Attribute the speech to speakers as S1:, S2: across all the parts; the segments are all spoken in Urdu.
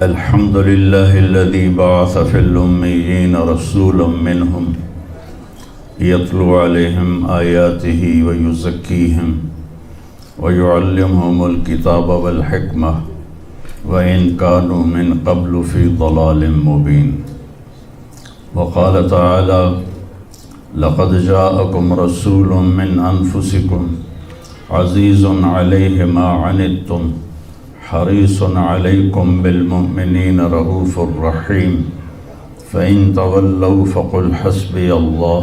S1: الحمد لله الذي بعث في الأميين رسولا منهم يتلو عليهم آياته ويزكيهم ويعلمهم الكتاب والحكمة وإن كانوا من قبل في ضلال مبين. وقال تعالى: لقد جاءكم رسول من أنفسكم عزيز عليه ما عنتم حريص عليكم بالمؤمنين رؤوف رحيم فإن تولوا فقل حسبي الله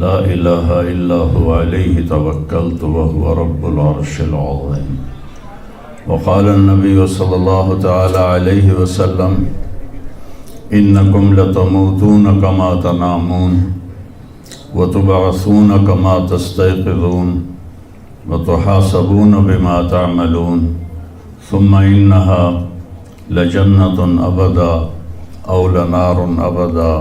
S1: لا إله إلا هو عليه توكلت وهو رب العرش العظيم. وقال النبي صلى الله تعالى عليه وسلم: إنكم لتموتون كما تنامون وتبعثون كما تستيقظون وتحاسبون بما تعملون ثم إنها لجنة أبدا أو لنار أبدا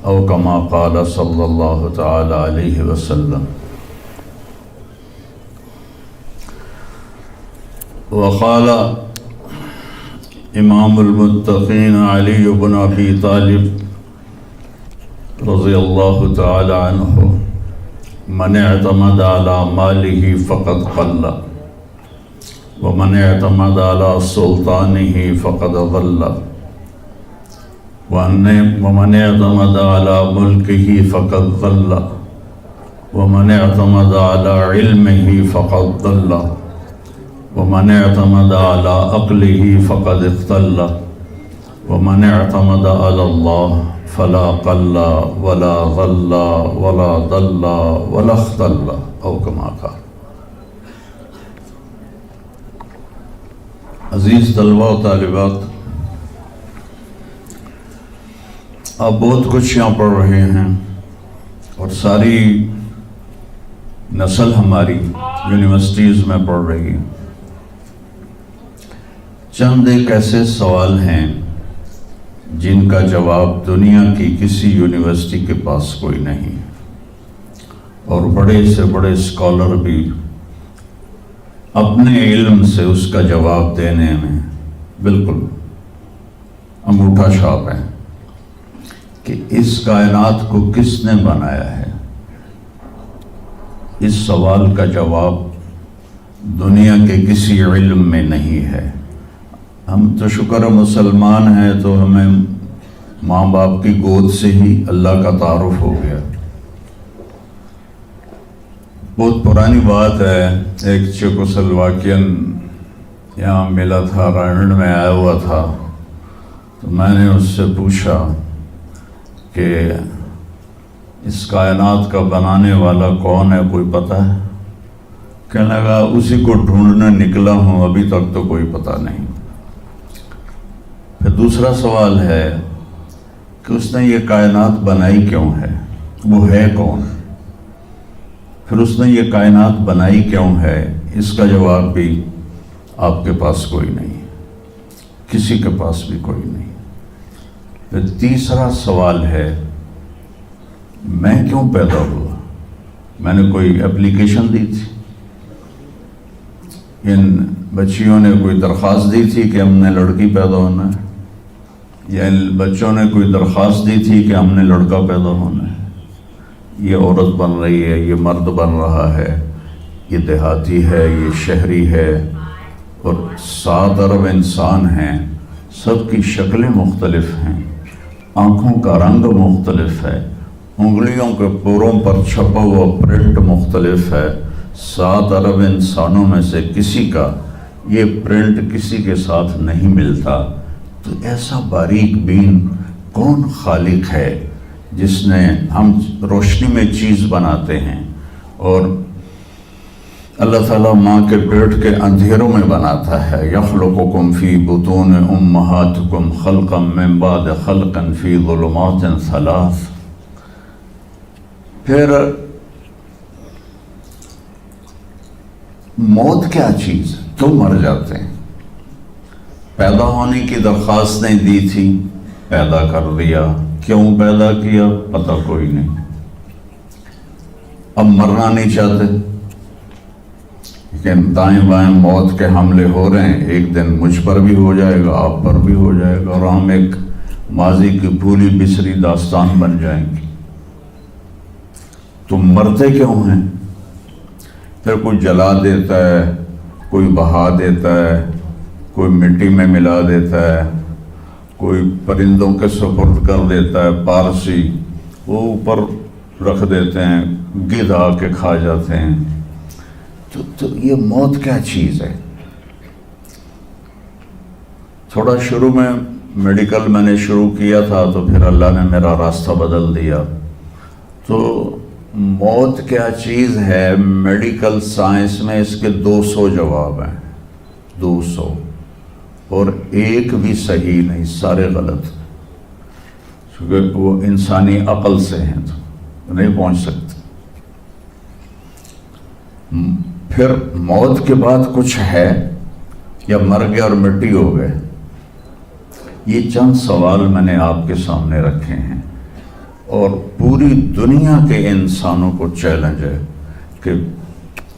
S1: أو كما قال صلى الله تعالى عليه وسلم. وقال امام المتقین علی بن ابی طالب رضی اللہ تعالی عنہ: من اعتمد على ماله فقد قل ومن اعتمد على سلطانه فقد ضل ومن اعتمد على ملكه فقد ضل ومن اعتمد على علمه فقد ضل ومن اعتمد على عقله فقد اختل ومن اعتمد على الله فلا قل ولا ضل ولا ضل ولا اختل او كما قال. عزیز طلبہ و طالبات، آپ بہت کچھ یہاں پڑھ رہے ہیں اور ساری نسل ہماری یونیورسٹیز میں پڑھ رہی ہے. چند ایک ایسے سوال ہیں جن کا جواب دنیا کی کسی یونیورسٹی کے پاس کوئی نہیں، اور بڑے سے بڑے اسکالر بھی اپنے علم سے اس کا جواب دینے میں بالکل انگوٹھا چھاپ ہے کہ اس کائنات کو کس نے بنایا ہے. اس سوال کا جواب دنیا کے کسی علم میں نہیں ہے. ہم تو شکر مسلمان ہیں تو ہمیں ماں باپ کی گود سے ہی اللہ کا تعارف ہو گیا. بہت پرانی بات ہے، ایک چیکوسلواکین یہاں ملا تھا، رائنڈ میں آیا ہوا تھا، تو میں نے اس سے پوچھا کہ اس کائنات کا بنانے والا کون ہے، کوئی پتہ ہے؟ کہنے لگا اسی کو ڈھونڈنے نکلا ہوں، ابھی تک تو کوئی پتہ نہیں. پھر دوسرا سوال ہے کہ اس نے یہ کائنات بنائی کیوں ہے، وہ ہے کون؟ پھر اس نے یہ کائنات بنائی کیوں ہے، اس کا جواب بھی آپ کے پاس کوئی نہیں، کسی کے پاس بھی کوئی نہیں. پھر تیسرا سوال ہے میں کیوں پیدا ہوا؟ میں نے کوئی اپلیکیشن دی تھی؟ ان بچیوں نے کوئی درخواست دی تھی کہ ہم نے لڑکی پیدا ہونا ہے؟ یا ان بچوں نے کوئی درخواست دی تھی کہ ہم نے لڑکا پیدا ہونا ہے؟ یہ عورت بن رہی ہے، یہ مرد بن رہا ہے، یہ دیہاتی ہے، یہ شہری ہے، اور 7 ارب انسان ہیں، سب کی شکلیں مختلف ہیں، آنکھوں کا رنگ مختلف ہے، انگلیوں کے پوروں پر چھپا ہوا پرنٹ مختلف ہے. 7 ارب انسانوں میں سے کسی کا یہ پرنٹ کسی کے ساتھ نہیں ملتا. تو ایسا باریک بین کون خالق ہے جس نے، ہم روشنی میں چیز بناتے ہیں اور اللہ تعالیٰ ماں کے پیٹ کے اندھیروں میں بناتا ہے. یخلقکم فی بطون امہاتکم خلقا من بعد خلقا فی ظلمات 3. پھر موت کیا چیز ہے؟ کیوں مر جاتے ہیں؟ پیدا ہونے کی درخواست نہیں دی تھی، پیدا کر دیا. کیوں پیدا کیا پتہ کوئی نہیں. اب مرنا نہیں چاہتے، کہ دائیں بائیں موت کے حملے ہو رہے ہیں، ایک دن مجھ پر بھی ہو جائے گا، آپ پر بھی ہو جائے گا، اور ہم ایک ماضی کی بھولی بسری داستان بن جائیں گے۔ تم مرتے کیوں ہیں؟ پھر کوئی جلا دیتا ہے، کوئی بہا دیتا ہے، کوئی مٹی میں ملا دیتا ہے، کوئی پرندوں کے سپرد کر دیتا ہے، پارسی وہ اوپر رکھ دیتے ہیں، گدھ آ کے کھا جاتے ہیں۔ تو یہ موت کیا چیز ہے؟ تھوڑا شروع میں میڈیکل میں نے شروع کیا تھا، تو پھر اللہ نے میرا راستہ بدل دیا۔ تو موت کیا چیز ہے، میڈیکل سائنس میں اس کے 200 جواب ہیں، 200، اور ایک بھی صحیح نہیں، سارے غلط، کیونکہ وہ انسانی عقل سے ہیں تو نہیں پہنچ سکتے۔ پھر موت کے بعد کچھ ہے یا مر گئے اور مٹی ہو گئے؟ یہ چند سوال میں نے آپ کے سامنے رکھے ہیں، اور پوری دنیا کے انسانوں کو چیلنج ہے کہ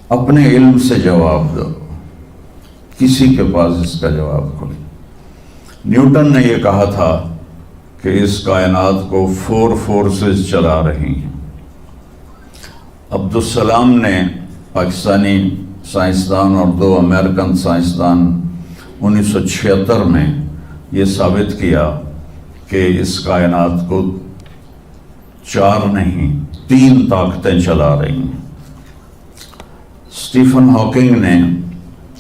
S1: اپنے علم سے جواب دو، کسی کے پاس اس کا جواب کوئی۔ نیوٹن نے یہ کہا تھا کہ اس کائنات کو 4 فورسز چلا رہی ہیں۔ عبدالسلام نے، پاکستانی سائنسدان اور 2 امریکن سائنسدان، 1976 میں یہ ثابت کیا کہ اس کائنات کو 4 نہیں 3 طاقتیں چلا رہی ہیں۔ اسٹیفن ہاکنگ نے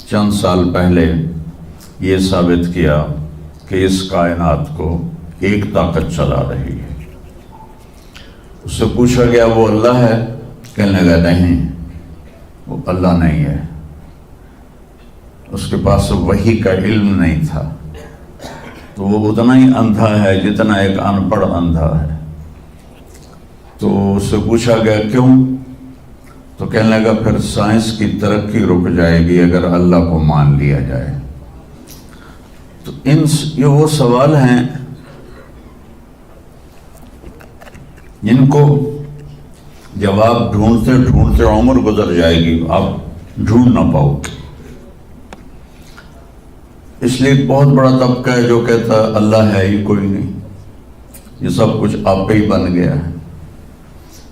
S1: چند سال پہلے یہ ثابت کیا کہ اس کائنات کو ایک طاقت چلا رہی ہے۔ اس سے پوچھا گیا وہ اللہ ہے؟ کہنے لگا نہیں، وہ اللہ نہیں ہے، اس کے پاس وحی کا علم نہیں تھا، تو وہ اتنا ہی اندھا ہے جتنا ایک ان پڑھ اندھا ہے۔ تو اس سے پوچھا گیا کیوں؟ تو کہنے لگا پھر سائنس کی ترقی رک جائے گی اگر اللہ کو مان لیا جائے۔ تو یہ وہ سوال ہیں جن کو جواب ڈھونڈتے ڈھونڈتے عمر گزر جائے گی، آپ ڈھونڈ نہ پاؤ گے۔ اس لیے ایک بہت بڑا طبقہ ہے جو کہتا ہے اللہ ہے ہی کوئی نہیں، یہ سب کچھ آپ پہ ہی بن گیا ہے،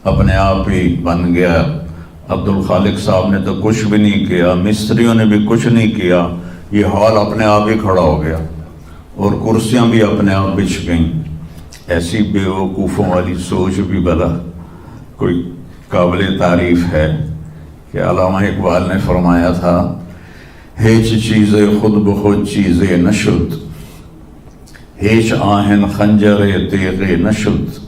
S1: اپنے آپ ہی بن گیا۔ عبدالخالق صاحب نے تو کچھ بھی نہیں کیا، مستریوں نے بھی کچھ نہیں کیا، یہ ہال اپنے آپ ہی کھڑا ہو گیا اور کرسیاں بھی اپنے آپ بچھ گئیں۔ ایسی بے وقوفوں والی سوچ بھی بلا کوئی قابل تعریف ہے کہ علامہ اقبال نے فرمایا تھا، ہیچ چیزیں خود بخود چیزیں نشد، ہیچ آہن خنجر تیغ نشد،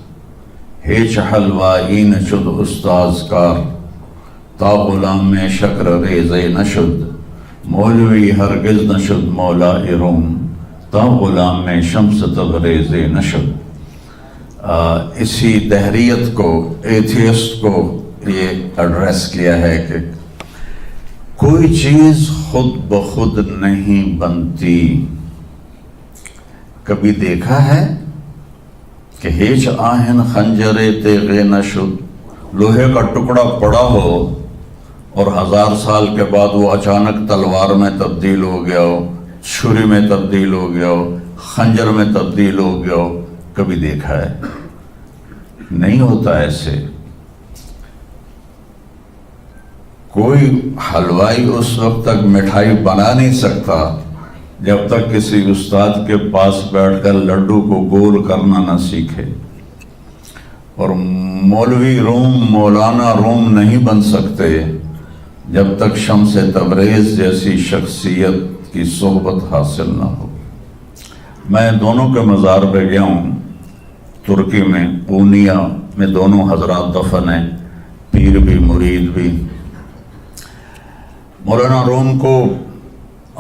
S1: ہیچ حلوائی نشد استاذ کار، تا غلام میں شکر ریز نشد، مولوی ہرگز نشد مولا روم، تا غلام میں شمس تبریز نشد۔ اسی دہریت کو، ایتھیسٹ کو یہ ایڈریس کیا ہے کہ کوئی چیز خود بخود نہیں بنتی۔ کبھی دیکھا ہے کہ ہیچ آہن خنجر تیغ نشد، لوہے کا ٹکڑا پڑا ہو اور 1000 سال کے بعد وہ اچانک تلوار میں تبدیل ہو گیا ہو، چھری میں تبدیل ہو گیا ہو، خنجر میں تبدیل ہو گیا ہو؟ کبھی دیکھا ہے؟ نہیں ہوتا ایسے۔ کوئی حلوائی اس وقت تک مٹھائی بنا نہیں سکتا جب تک کسی استاد کے پاس بیٹھ کر لڈو کو گول کرنا نہ سیکھے، اور مولوی روم، مولانا روم نہیں بن سکتے جب تک شمس تبریز جیسی شخصیت کی صحبت حاصل نہ ہو۔ میں دونوں کے مزار پہ گیا ہوں، ترکی میں پونیا میں دونوں حضرات دفن ہیں، پیر بھی مرید بھی۔ مولانا روم کو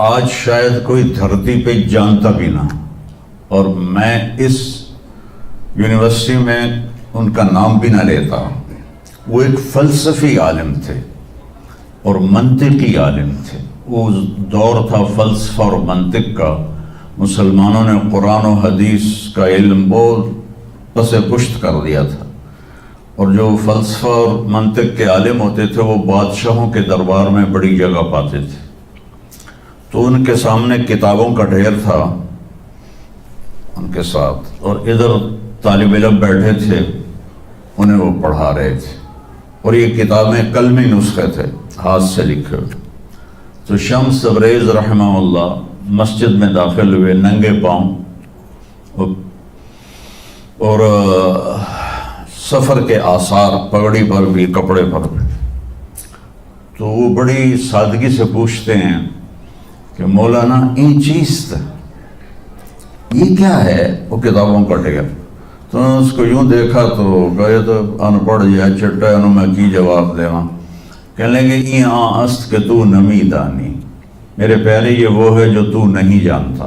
S1: آج شاید کوئی دھرتی پہ جانتا بھی نہ، اور میں اس یونیورسٹی میں ان کا نام بھی نہ لیتا۔ وہ ایک فلسفی عالم تھے اور منطقی عالم تھے۔ وہ دور تھا فلسفہ اور منطق کا، مسلمانوں نے قرآن و حدیث کا علم بہت پس پشت کر دیا تھا، اور جو فلسفہ اور منطق کے عالم ہوتے تھے وہ بادشاہوں کے دربار میں بڑی جگہ پاتے تھے، تو ان کے سامنے کتابوں کا ڈھیر تھا ان کے ساتھ، اور ادھر طالب علم بیٹھے تھے، انہیں وہ پڑھا رہے تھے، اور یہ کتابیں قلمی نسخے تھے، ہاتھ سے لکھے ہوئے۔ تو شمس تبریز رحمہ اللہ مسجد میں داخل ہوئے ننگے پاؤں، اور سفر کے آثار پگڑی پر بھی کپڑے پر بھی۔ تو وہ بڑی سادگی سے پوچھتے ہیں کہ مولانا این چیز یہ کیا ہے؟ وہ کتابوں کا ڈھیر۔ تو نے اس کو یوں دیکھا تو گئے تو ان پڑھ جائے چٹا انہوں میں کی جواب دے ہاں، کہنے لگے ای آن است کہ تو نمی دانی، میرے پیارے یہ وہ ہے جو تو نہیں جانتا۔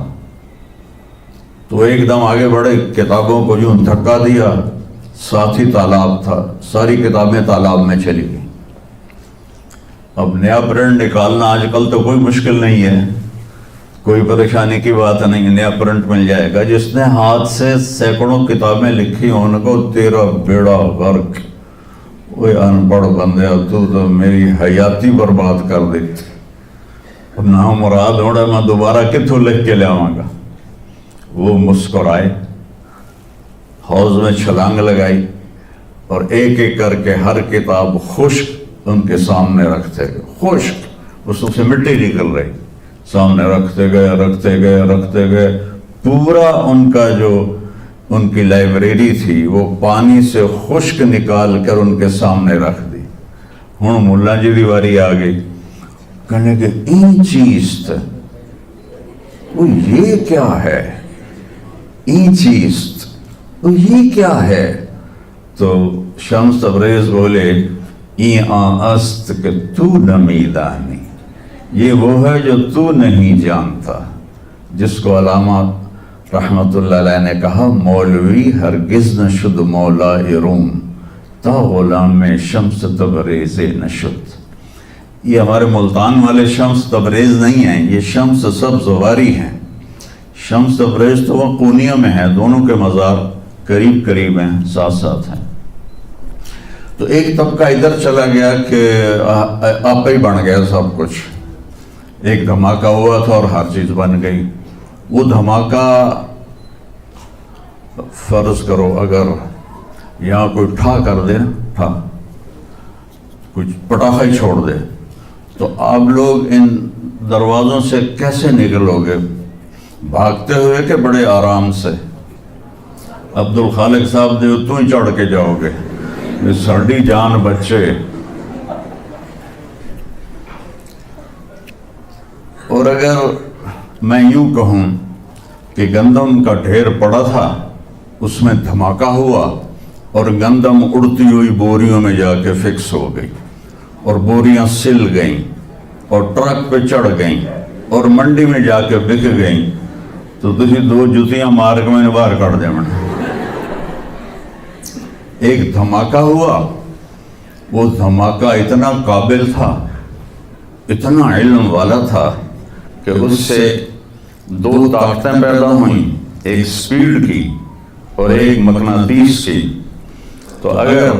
S1: تو ایک دم آگے بڑھے، کتابوں کو یوں دھکا دیا، ساتھ ہی تالاب تھا، ساری کتابیں تالاب میں چلی گئی۔ اب نیا پرنٹ نکالنا آج کل تو کوئی مشکل نہیں ہے، کوئی پریشانی کی بات نہیں، نیا پرنٹ مل جائے گا۔ جس نے ہاتھ سے سینکڑوں کتابیں لکھی ان کو تیرا بیڑا غرق، وہ ان پڑھ بندے تو میری حیاتی برباد کر دیتی، نہ مراد ہوڑا میں دوبارہ کتوں لکھ کے لے آؤں گا۔ وہ مسکرائے، حوض میں چھلانگ لگائی، اور ایک ایک کر کے ہر کتاب خشک ان کے سامنے رکھتے گئے، خشک، اس سے مٹی نکل رہی، سامنے رکھتے گئے، پورا ان کا جو ان کی لائبریری تھی وہ پانی سے خشک نکال کر ان کے سامنے رکھ دی۔ ہوں ملا جی دی واری آ گئی، کہنے کہ این چیز تھا، وہ یہ کیا ہے؟ این چیز وہ یہ کیا ہے؟ تو شمس تبریز بولے این آن است کہ تو نمی دانی، یہ وہ ہے جو تو نہیں جانتا، جس کو علامہ رحمت اللہ علیہ نے کہا مولوی ہرگز نہ شد مولا روم تا غلام شمس تبریز نشد۔ یہ ہمارے ملتان والے شمس تبریز نہیں ہیں، یہ شمس سبز واری ہیں۔ شمس تبریز تو وہ قونیہ میں ہے، دونوں کے مزار قریب قریب ہیں، ساتھ ساتھ ہیں۔ تو ایک طبقہ ادھر چلا گیا کہ آپ ہی بن گیا سب کچھ، ایک دھماکہ ہوا تھا اور ہر چیز بن گئی۔ وہ دھماکہ فرض کرو اگر یہاں کوئی ٹھا کر دے، ٹھا کچھ پٹاخہ ہی چھوڑ دے، تو آپ لوگ ان دروازوں سے کیسے نکلو گے؟ بھاگتے ہوئے کہ بڑے آرام سے؟ عبد الخالق صاحب دے تو ہی چڑھ کے جاؤ گے، ساڑی جان بچے۔ اور اگر میں یوں کہوں کہ گندم کا ڈھیر پڑا تھا، اس میں دھماکہ ہوا اور گندم اڑتی ہوئی بوریوں میں جا کے فکس ہو گئی، اور بوریاں سل گئیں اور ٹرک پہ چڑھ گئیں اور منڈی میں جا کے بک گئیں، تو تجھے دو جوتیاں مار کے میں نے باہر کر دیا۔ میں ایک دھماکہ ہوا، وہ دھماکہ اتنا قابل تھا، اتنا علم والا تھا کہ اس سے دو طاقتیں پیدا ہوئیں، ایک سپیڈ کی اور ایک مقناطیس کی۔ تو اگر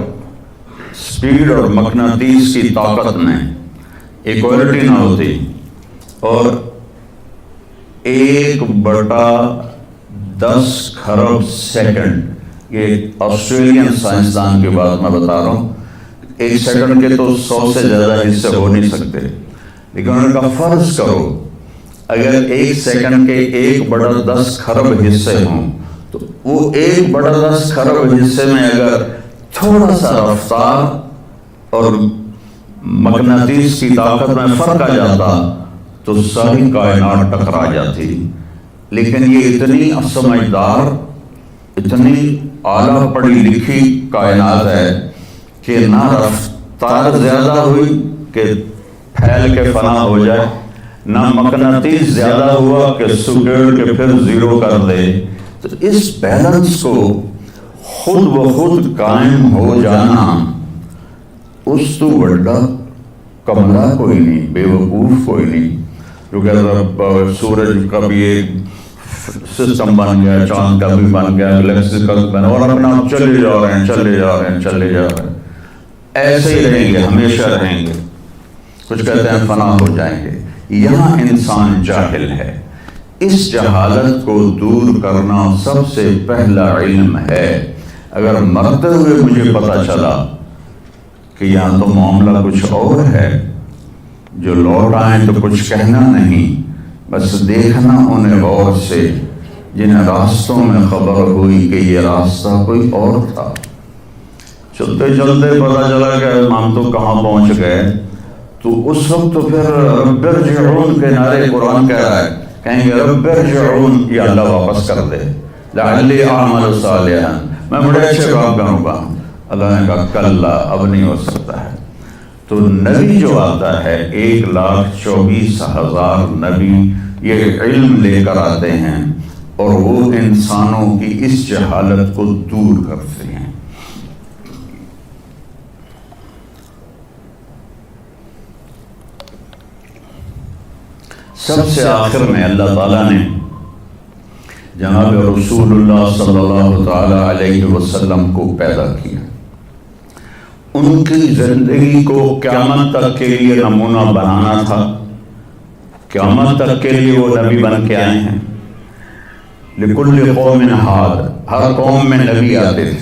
S1: سپیڈ اور مقناطیس کی طاقت میں ایکوالٹی نہ ہوتی اور 1/10 خرب سیکنڈ، یہ آسٹریلین سائنسدان کی بات میں بتا رہا ہوں، ایک سیکنڈ کے تو 100 سے زیادہ حصے ہو نہیں سکتے، لیکن ان کا فرض کرو اگر ایک سیکنڈ کے 1/10 خرب حصے ہوں، تو وہ 1/10 خرب حصے میں اگر تھوڑا سا رفتار اور مقناطیس کی طاقت میں فرق آ جاتا تو ساری کائنات ٹکرا جاتی۔ لیکن یہ اتنی سمجھدار، اتنی اعلیٰ پڑھی لکھی کائنات ہے کہ نہ رفتار زیادہ ہوئی کہ پھیل کے فنا ہو جائے، نہ مقناطیس زیادہ ہوا کہ سکیڑ کے پھر زیرو کر دے۔ تو اس بیلنس کو خود بخود قائم ہو جانا، اس تو بڑا کمرہ کوئی نہیں، بے وقوف کوئی نہیں۔ کیونکہ سورج کا بھی ایک سسٹم بن گیا، چاند کا بھی بن گیا، گلیکسی کا بھی بن گیا، اور اپنا چلے جا رہے ہیں چلے جا رہے ہیں چلے جا رہے ہیں، ایسے ہی رہیں گے، ہمیشہ رہیں گے، کچھ کہتے ہیں فنا ہو جائیں گے۔ یہاں انسان جاہل ہے، اس جہالت کو دور کرنا سب سے پہلا علم ہے۔ اگر مرتے ہوئے مجھے پتا چلا کہ یہاں تو معاملہ کچھ اور ہے، جو لوٹ آئیں تو کچھ کہنا نہیں، بس دیکھنا انہیں غور سے، جن راستوں میں خبر ہوئی کہ یہ راستہ کوئی اور تھا۔ چلتے چلتے پتا چلا کہ ہم تو کہاں پہنچ گئے، تو اس وقت تو پھر رب ارجعون کے نعرے قرآن کہہ رہا ہے، کہیں گے رب ارجعون، یا اللہ واپس کر دے، لعلی اعمل صالحا، میں بڑے اچھے کام کروں گا۔ اللہ نے کہا کلا، اب نہیں ہو سکتا ہے۔ تو نبی جو آتا ہے 1,24,000 نبی یہ علم لے کر آتے ہیں، اور وہ انسانوں کی اس جہالت کو دور کرتے ہیں۔ سب سے آخر میں اللہ تعالیٰ نے جناب رسول اللہ صلی اللہ تعالی علیہ وسلم کو پیدا کیا، ان کی زندگی کو قیامت تک کے لیے نمونہ بنانا تھا۔ قیامت تک کے لیے وہ نبی بن کے آئے ہیں۔ لکل قوم ہاد، ہر قوم میں نبی آتے تھے،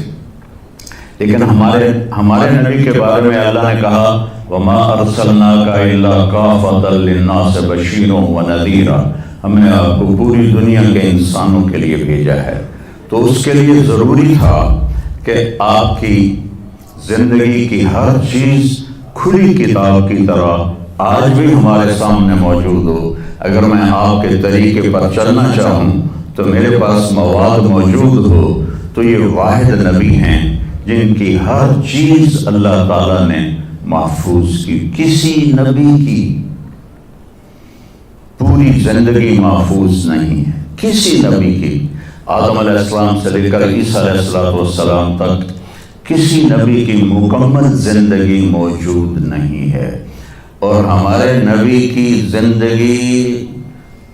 S1: لیکن ہمارے نبی کے بارے میں اللہ نے کہا وما ارسلناک الا کافۃ للناس بشیرا ونذیرا، ہم نے آپ کو پوری دنیا کے انسانوں کے لیے بھیجا ہے۔ تو اس کے لیے ضروری تھا کہ آپ کی زندگی کی ہر چیز کھلی کتاب کی طرح آج بھی ہمارے سامنے موجود ہو۔ اگر میں آپ کے طریقے پر چلنا چاہوں تو میرے پاس مواد موجود ہو، تو یہ واحد نبی ہیں جن کی ہر چیز اللہ تعالیٰ نے محفوظ کی۔ کسی نبی کی پوری زندگی محفوظ نہیں ہے، کسی نبی کی، آدم علیہ السلام سے لے کر عیسیٰ علیہ السلام تک کسی نبی کی مکمل زندگی موجود نہیں ہے۔ اور ہمارے نبی کی زندگی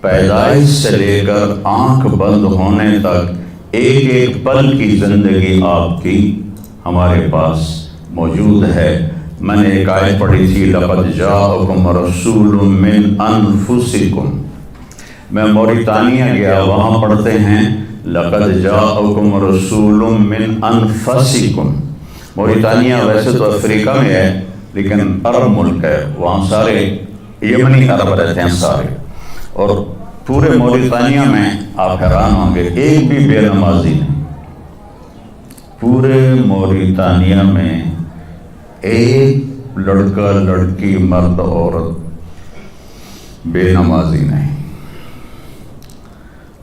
S1: پیدائش سے لے کر آنکھ بند ہونے تک ایک ایک پل کی زندگی آپ کی ہمارے پاس موجود ہے۔ میں نے ایک آیت پڑھی تھی لقد جاءکم رسول من انفسکم، میں موریتانیہ گیا، وہاں پڑھتے ہیں لقد جاءکم رسول من انفسکم۔ موریتانیہ ویسے تو افریقہ میں ہے لیکن عرب ملک ہے، وہاں سارے یمنی عرب رہتے ہیں سارے، اور پورے موریتانیہ میں آپ حیران ہوں گے ایک بھی بے نمازی نہیں، پورے موریتانیہ میں ایک لڑکا لڑکی مرد عورت بے نمازی نہیں۔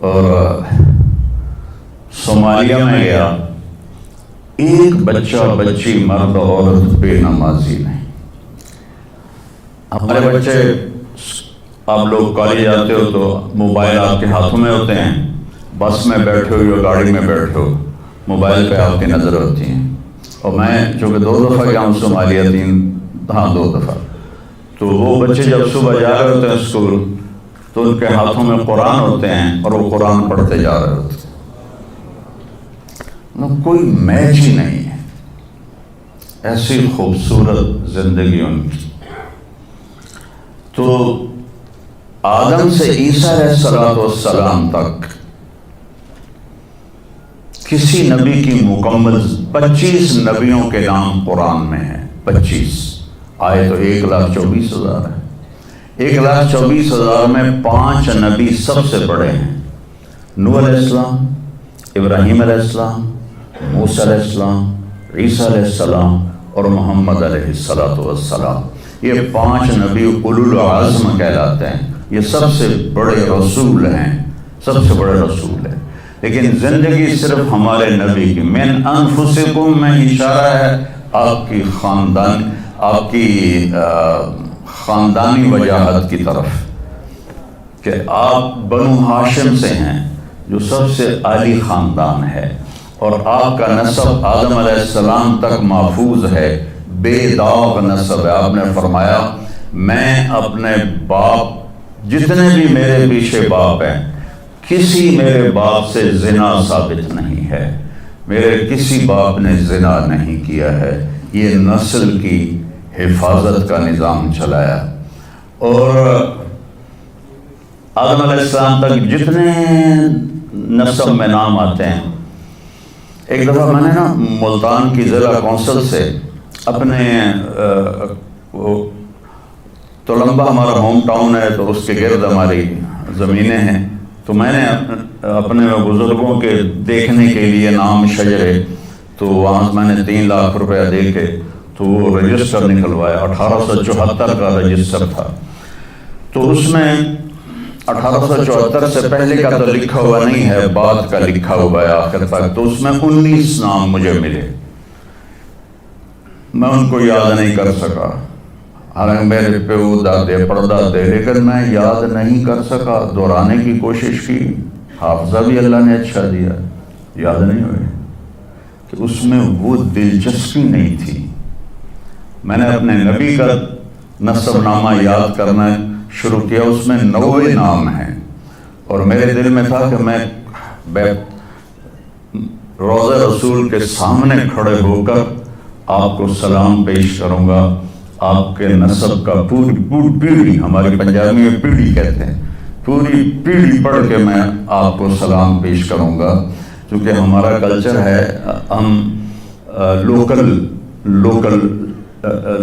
S1: اور صومالیہ میں گیا، ایک بچہ بچی مرد عورت بے نمازی نہیں۔ ہمارے بچے، آپ لوگ کالج جاتے ہو تو موبائل آپ کے ہاتھوں میں ہوتے ہیں، بس میں بیٹھے ہو یا گاڑی میں بیٹھے ہو، موبائل پہ آپ کی نظر ہوتی ہیں۔ اور میں چونکہ 2 دفعہ گیا ہوں صومالیہ، 2 دفعہ، تو وہ بچے جب صبح جا رہے ہوتے ہیں اسکول تو ان کے ہاتھوں میں قرآن ہوتے ہیں اور وہ قرآن پڑھتے جا رہے ہوتے ہیں، کوئی میچ ہی نہیں ہے، ایسی خوبصورت زندگی ان کی۔ تو آدم سے عیسیٰ علیہ السلام تک کسی نبی کی مکمل 25 نبیوں کے نام قرآن میں ہیں، 25 آئے تو 1,24,000 ہے۔ 1,24,000 میں 5 نبی سب سے بڑے ہیں، نوح علیہ السلام، ابراہیم علیہ السلام، موسیٰ علیہ السلام، عیسیٰ علیہ السلام اور محمد علیہ السلام۔ یہ 5 نبی اولو العزم کہلاتے ہیں، یہ سب سے بڑے رسول ہیں، سب سے بڑے رسول ہیں۔ لیکن زندگی صرف ہمارے نبی کی، من انفسکم میں اشارہ ہے آپ کی خاندانی وجاہت کی طرف، کہ آپ بنو ہاشم سے ہیں جو سب سے عالی خاندان ہے، اور آپ کا نسب آدم علیہ السلام تک محفوظ ہے، بے داغ نسب ہے۔ آپ نے فرمایا میں اپنے باپ، جتنے بھی میرے پیچھے باپ ہیں، کسی میرے باپ سے زنا ثابت نہیں ہے، میرے کسی باپ نے زنا نہیں کیا ہے۔ یہ نسل کی حفاظت کا نظام چلایا، اور آدم علیہ السلام تک جتنے نسب میں نام آتے ہیں۔ ایک دفعہ میں نے نا ملتان کی ضلع کونسل سے اپنے تلمبہ ہمارا ہوم ٹاؤن ہے، تو اس کے گرد ہماری زمینیں ہیں، تو میں نے اپنے بزرگوں کے دیکھنے کے لیے نام شجرے، تو وہاں میں نے 3 لاکھ روپیہ دے کے تو وہ رجسٹر نکلوایا۔ 1874 کا رجسٹر تھا، تو اس میں 1874 سے پہلے کا تو لکھا ہوا نہیں ہے، بعد کا لکھا ہوا ہے آخر تک، تو اس میں 19 نام مجھے ملے۔ میں ان کو یاد نہیں کر سکا، حالانکہ میرے پہ وہ دادے پردادے، لیکن میں یاد نہیں کر سکا۔ دہرانے کی کوشش کی، حافظہ بھی اللہ نے اچھا دیا، یاد نہیں ہوئے کہ اس میں وہ دلچسپی نہیں تھی۔ میں نے اپنے نبی کا نسب نامہ یاد کرنا شروع کیا، اس میں 90 نام ہیں، اور میرے دل میں تھا کہ میں روضہ رسول کے سامنے کھڑے ہو کر آپ کو سلام پیش کروں گا، آپ کے نسب کا پوری پیڑھی، ہماری پنجابی میں پیڑھی کہتے ہیں، پوری پیڑھی پڑھ کے میں آپ کو سلام پیش کروں گا، کیونکہ ہمارا کلچر ہے، ہم لوکل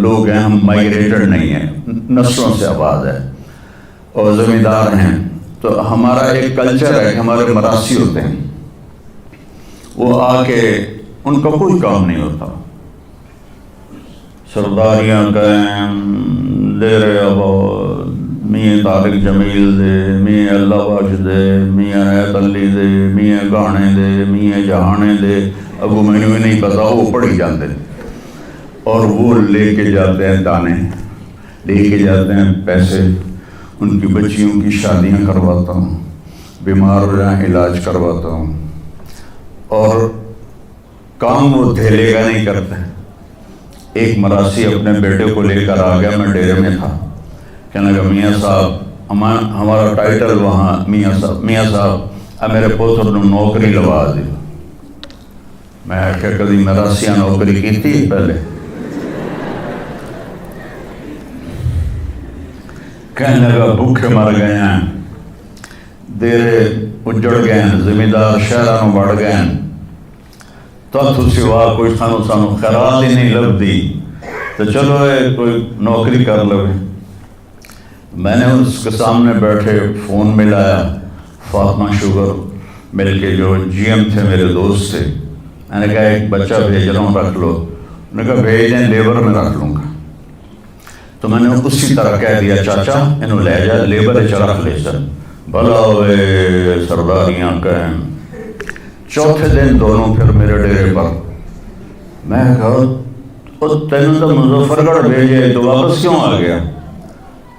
S1: لوگ ہیں، ہم مائگریٹڈ نہیں ہیں، نسلوں سے آباد ہے اور زمیندار ہیں، تو ہمارا ایک کلچر ہے کہ ہمارے مراسی ہوتے ہیں، وہ آ کے ان کا کوئی کام نہیں ہوتا، سرداریاں کہیں، دیر آباد، میاں طارق جمیل دے، میاں اللہ بخش دے، میاں نیت علی دے، میاں گانے دے، میاں جہانے دے، ابو مینو بھی نہیں پتا، وہ پڑھی جاتے ہیں، اور وہ لے کے جاتے ہیں دانے، لے کے جاتے ہیں پیسے، ان کی بچیوں کی شادیاں کرواتا ہوں، بیمار ہو جائیں علاج کرواتا ہوں، اور کام وہ دھیلے گا نہیں کرتے۔ ایک مراسی اپنے بیٹے کو لے کر آ گیا، میں ڈیرے میں تھا، کہنے لگا میاں صاحب ہمارا ٹائٹل وہاں میاں صاحب اب میرے پوتر نے نوکری لوا دی۔ میں آخیا کبھی مراسیاں نوکری کی تھی پہلے؟ کہنے لگا بھوکے مر گئے ہیں، دیرے اجڑ گئے ہیں، زمیندار شہروں بڑھ گئے ہیں، تو سوا کوئی سانو خیرات ہی نہیں لب دی، تو چلو کوئی نوکری کر لو۔ میں نے اس کے سامنے بیٹھے فون ملایا، فاطمہ شوگر مل کے جو جی ایم تھے میرے دوست تھے، میں نے کہا ایک بچہ بھیج رہا ہوں رکھ لو، انہوں نے کہا بھیج دیں، لیبر میں رکھ لوں گا۔ تو میں نے اسی طرح کہہ دیا چاچا انہوں لے جا، لیبر رکھ لے سر، بھلا ہوئے سرداریاں کہیں۔ چوتھے دن دونوں پھر میرے ڈیرے پر، میں کہا تینوں تو مظفر گڑھ بھیجے تو واپس کیوں آ گیا؟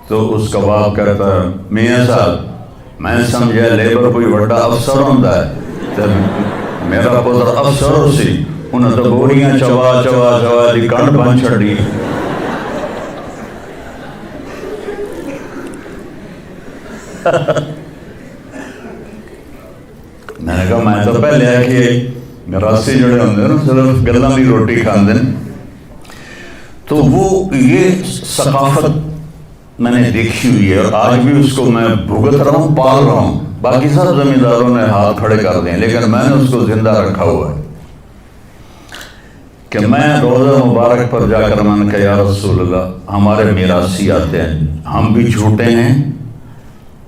S1: تو اس کا باپ کہتا ہے میاں صاحب میں سمجھا لیبر کوئی بڑا افسر ہوتا ہے، میرا پتر افسر ہو سی، انہیں تو بوریاں چوا دی کنڈ بن چھڑی۔ میں نے کہا میں تو پہلے ہے کہ مراسی جڑے ہوندے نا صرف گلاں دی روٹی کھاندے، تو وہ یہ ثقافت میں نے دیکھی ہوئی ہے، اور آج بھی اس کو میں بھگت رہا ہوں، پال رہا ہوں۔ باقی سب زمینداروں نے ہاتھ کھڑے کر دیں، لیکن میں نے اس کو زندہ رکھا ہوا ہے کہ میں روزہ مبارک پر جا کر میں نے کہا یا رسول اللہ ہمارے میراثی آتے ہیں، ہم بھی جھوٹے ہیں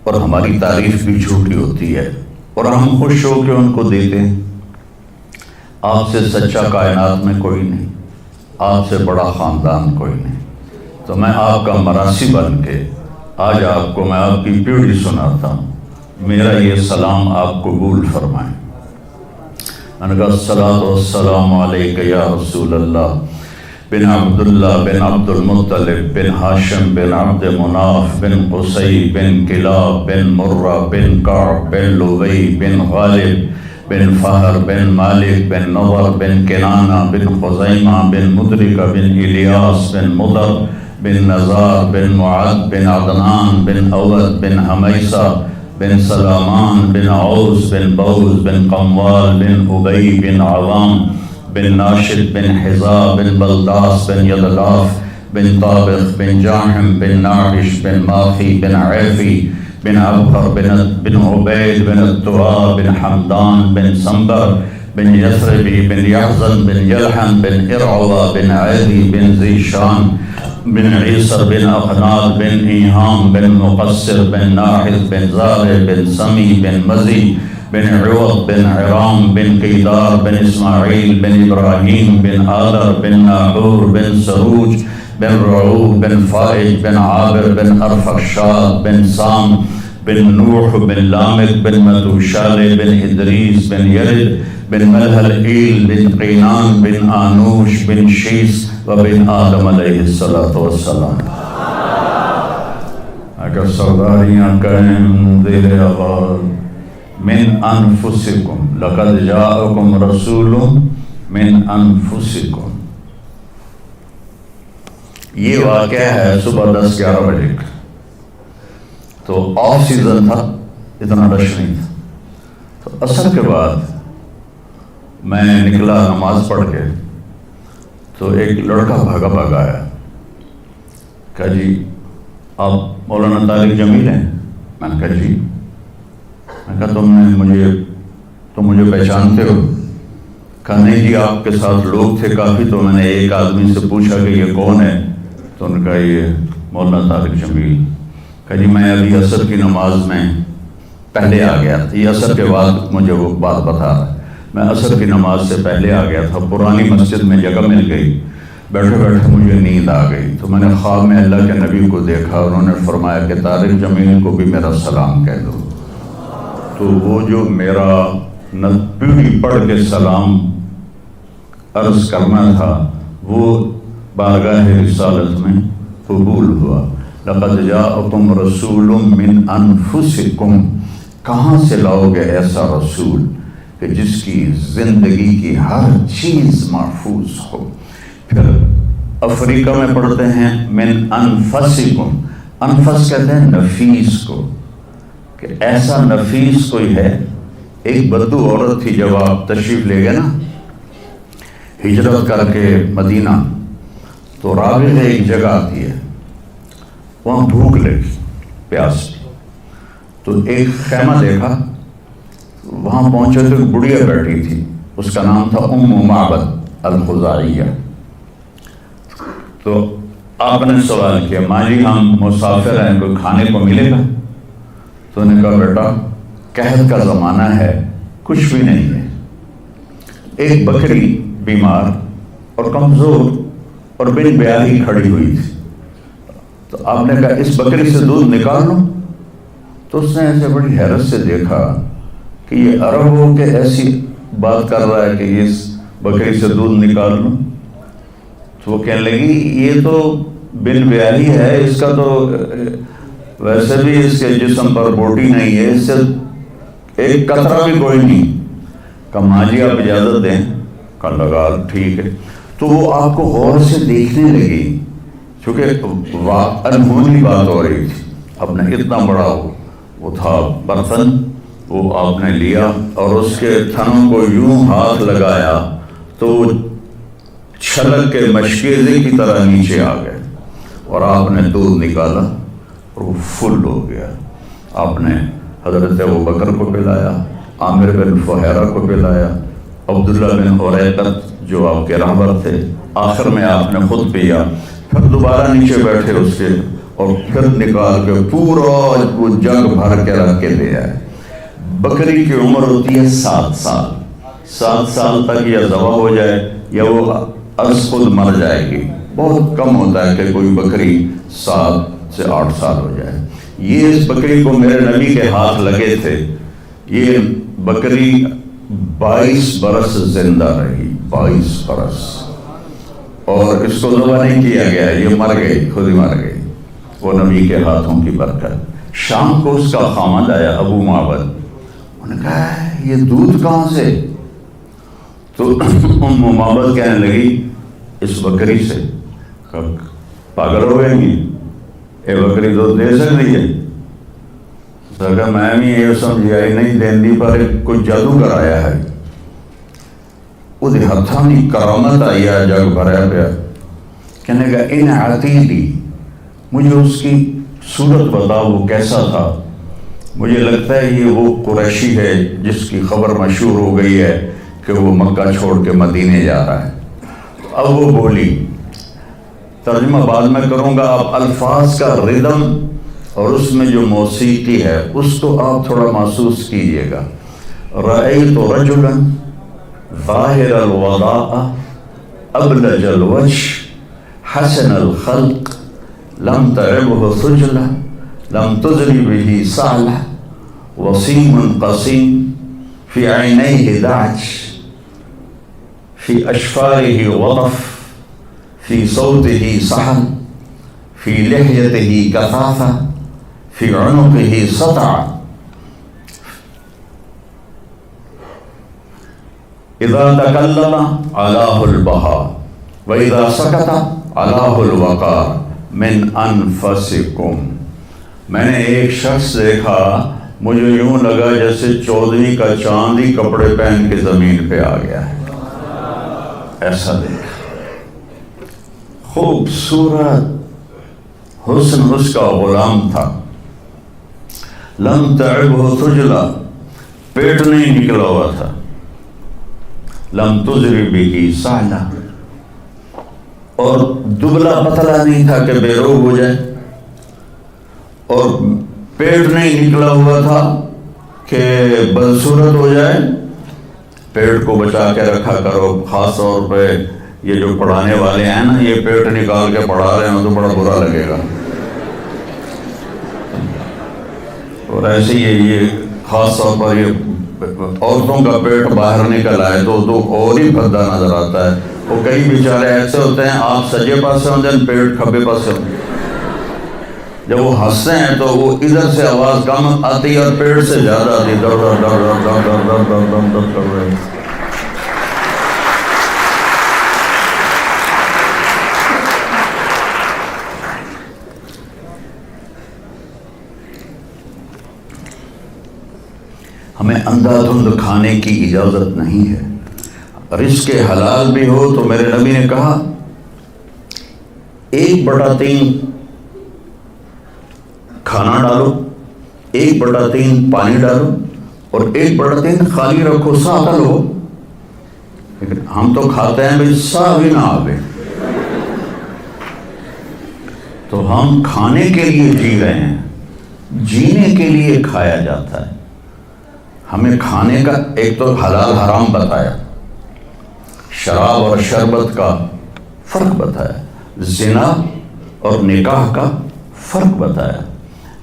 S1: اور ہماری تعریف بھی جھوٹی ہوتی ہے، اور ہم خوش ہو کے ان کو دیتے ہیں۔ آپ سے سچا کائنات میں کوئی نہیں، آپ سے بڑا خاندان کوئی نہیں، تو میں آپ کا مراسی بن کے آج آپ کو میں آپ کی پیڑھی سناتا ہوں، میرا یہ سلام آپ قبول فرمائیں۔ میں نے کہا الصلاۃ والسلام علیک یا رسول اللہ بن عبداللہ بن عبد المطلب بن ہاشم بن عبد مناف بن قصی بن کلاب بن مرہ بن کعب بن لوی بن غالب بن فہر بن مالک بن نضر بن کنانہ بن خزیمہ بن مدرکہ بن الیاس بن مضر بن نزار بن معد بن عدنان بن اود بن حمیسہ بن سلامان بن عوس بن بوز بن قموال بن ابی بن عوام بن ناشد بن حذا بن بلداس بن یدلاف بن طابخ بن جاحم بن ناعش بن ماخی بن عیفی بن عبقر بن عبید بن التراب بن حمدان بن سنبر بن یثربی بن یحزن بن یلحم بن ارعوہ بن عیدی بن ذیشان بن عیسر بن اقناد بن ایہام بن مقصر بن ناحد بن زارع بن سمی بن مزی بن عوض بن عرام بن قیدار بن اسماعیل بن ابراہیم بن آدر بن ناحور بن سروج بن رعوب بن فائج بن عابر بن ارفخشاد بن سام بن نوح بن لامک بن متوشال بن ادریس بن یرد بن ملحل ایل بن قینان بن آنوش بن شیس و بن آدم علیہ السلام. اگر سرداریاں کہیں دیر آغاز من انفسکم لقد جاءکم رسول من انفسکم. یہ واقعہ ہے صبح 10-11 بجے کا، تو آف سیزن تھا، اتنا رش نہیں تھا. تو عصر کے بعد میں نکلا نماز پڑھ کے، تو ایک لڑکا بھاگا آیا، کہا جی آپ مولانا طارق جمیل ہیں؟ میں نے کہا جی. میں کہا تم مجھے پہچانتے ہو؟ کہا نہیں جی آپ کے ساتھ لوگ تھے کافی، تو میں نے ایک آدمی سے پوچھا کہ یہ کون ہے، تو انہوں نے کہا یہ مولانا طارق جمیل. کہا جی میں ابھی عصر کی نماز میں پہلے آ گیا تھا، یہ عصر کے بعد مجھے وہ بات بتا رہا ہے، میں عصر کی نماز سے پہلے آ گیا تھا، پرانی مسجد میں جگہ مل گئی، بیٹھے بیٹھے مجھے نیند آ گئی، تو میں نے خواب میں اللہ کے نبی کو دیکھا، انہوں نے فرمایا کہ طارق جمیل کو بھی میرا سلام کہہ دو. تو وہ جو میرا پیڑھی پڑھ کے سلام عرض کرنا تھا وہ بارگاہ رسالت میں قبول ہوا. لقد جاءکم رسول من انفسکم. کہاں سے لاؤ گے ایسا رسول کہ جس کی زندگی کی ہر چیز محفوظ ہو. پھر افریقہ میں پڑھتے ہیں من انفسکم، انفس کہتے ہیں نفیس کو، کہ ایسا نفیس کوئی ہے. ایک بدو عورت تھی، جب آپ تشریف لے گئے نا ہجرت کر کے مدینہ، تو رابغ ایک جگہ آتی ہے، وہاں بھوک لگی، پیاس، تو ایک خیمہ دیکھا، وہاں پہنچے تو ایک بڑھیا بیٹھی تھی، اس کا نام تھا معبد الخزاعیہ. تو آپ نے سوال کیا ماں جی ہم مسافر ہیں، کوئی کھانے کو ملے گا؟ تو انہوں نے کہا بیٹا قحط کا زمانہ ہے، کچھ بھی نہیں ہے. ایک بکری بیمار اور کمزور اور بن بیاہی کھڑی ہوئی تھی، تو آپ نے کہا اس بکری سے دودھ نکال لو. تو اس نے ایسے بڑی حیرت سے دیکھا کہ یہ عرب ہو کے ایسی بات کر رہا ہے کہ اس بکری سے دودھ نکال لو. تو وہ کہنے لگی یہ تو بن بیاہی ہے، اس کا تو ویسے بھی اس کے جسم پر بوٹی نہیں ہے، اس سے ایک قطرہ بھی کوئی نہیں. کہا ماں جی آپ اجازت دیں. کہا لگا ٹھیک ہے. تو وہ آپ کو غور سے دیکھنے لگی، چونکہ انہونی بات ہو رہی تھی. اب نے اتنا بڑا وہ تھا برتن، وہ آپ نے لیا اور اس کے تھنوں کو یوں ہاتھ لگایا تو وہ چھلک کے مشکیزے کی طرح نیچے آ گئے، اور آپ نے دودھ نکالا اور وہ فل ہو گیا. آپ نے حضرت ابوبکر کو پلایا، عامر بن فہیرہ کو پلایا، عبداللہ بن عریقط جو آپ کے رہبر تھے، آخر میں آپ نے خود پیا. پھر دوبارہ نیچے بیٹھے اس کے، اور پھر نکال کے پورا وہ جگ بھر کے رکھ کے لے آئے. بکری کی عمر ہوتی ہے 7 سال. 7 سال تک یا ذبح ہو جائے یا وہ از خود مر جائے گی. بہت کم ہوتا ہے کہ کوئی بکری 7 سے 8 سال ہو جائے. یہ اس بکری کو میرے نبی کے ہاتھ لگے تھے، یہ بکری 22 برس زندہ رہی، 22 برس، اور اس کو ذبح نہیں کیا گیا، یہ مر گئی، خود ہی مر گئی، وہ نبی کے ہاتھوں کی برکت. شام کو اس کا خامد آیا ابو معبد، انہوں نے کہا یہ دودھ کہاں سے؟ تو معبد کہنے لگی اس بکری سے. پاگل ہو گئے گی، یہ بکری دودھ دے سکتی ہے؟ کہ میں بھی یہ سمجھا ہی نہیں دیندی پر کوئی جادوگر آیا ہے، وہ ہاتھوں کی کرامت آئی ہے، جگ بھرا پیا۔ کہنے کا ان عتیدی، مجھے اس کی صورت بتاؤ وہ کیسا تھا۔ مجھے لگتا ہے یہ وہ قریشی ہے جس کی خبر مشہور ہو گئی ہے کہ وہ مکہ چھوڑ کے مدینے جا رہا ہے۔ اب وہ بولی، ترجمہ بعد میں کروں گا، آپ الفاظ کا ردم اور اس میں جو موسیقی ہے اس کو آپ تھوڑا محسوس کیجئے گا۔ رأیت رجلا ظاہر الوضاء ابلج الوجه حسن الخلق لم تعبه ثجلة لم تزری به صالح وسیم قسیم فی عینیہ دعج فی اشفارہ وطف فی صوتہ صحن فی لحیتہ کثافہ فی عنقہ سطع اذا تکلم علاہ البہا واذا سکت علاہ الوقار من انفسکم۔ میں نے ایک شخص دیکھا، مجھے یوں لگا جیسے 14ویں کا چاند ہی کپڑے پہن کے زمین پہ آ گیا ہے، ایسا دیکھا۔ خوبصورت حسن اس کا غلام تھا۔ لم تعبہ ثجلہ، پیٹ نہیں نکلا ہوا تھا۔ لم تزری بہ صالح، اور دبلا پتلا نہیں تھا کہ بے روگ ہو جائے، اور پیٹ نہیں نکلا ہوا تھا کہ بدصورت ہو جائے۔ پیٹ کو بچا کے رکھا کرو، خاص طور پہ یہ جو پڑھانے والے ہیں نا، یہ پیٹ نکال کے پڑھا رہے ہیں تو بڑا برا لگے گا۔ اور ایسے یہ خاص طور پر یہ عورتوں کا پیٹ باہر نکل آئے تو اور ہی بھدا نظر آتا ہے۔ وہ کئی بیچارے ایسے ہوتے ہیں، آپ سجے پاسے ہوتے ہیں، پیٹ کھبے پاسے ہوتے ہیں۔ جب وہ ہنستے ہیں تو وہ ادھر سے آواز کم آتی ہے اور پیٹ سے زیادہ آتی ہے، در در در در در در در در در کر رہے ہیں۔ ہمیں اندھا دھند کھانے کی اجازت نہیں ہے۔ رزق حلال بھی ہو تو میرے نبی نے کہا 1/3 کھانا ڈالو، 1/3 پانی ڈالو، اور 1/3 خالی رکھو، سا لو۔ ہم تو کھاتے ہیں بھائی سا بھی نہ آگے، تو ہم کھانے کے لیے جی رہے ہیں، جینے کے لیے کھایا جاتا ہے۔ ہمیں کھانے کا ایک تو حلال حرام بتایا، شراب اور شربت کا فرق بتایا، زنا اور نکاح کا فرق بتایا۔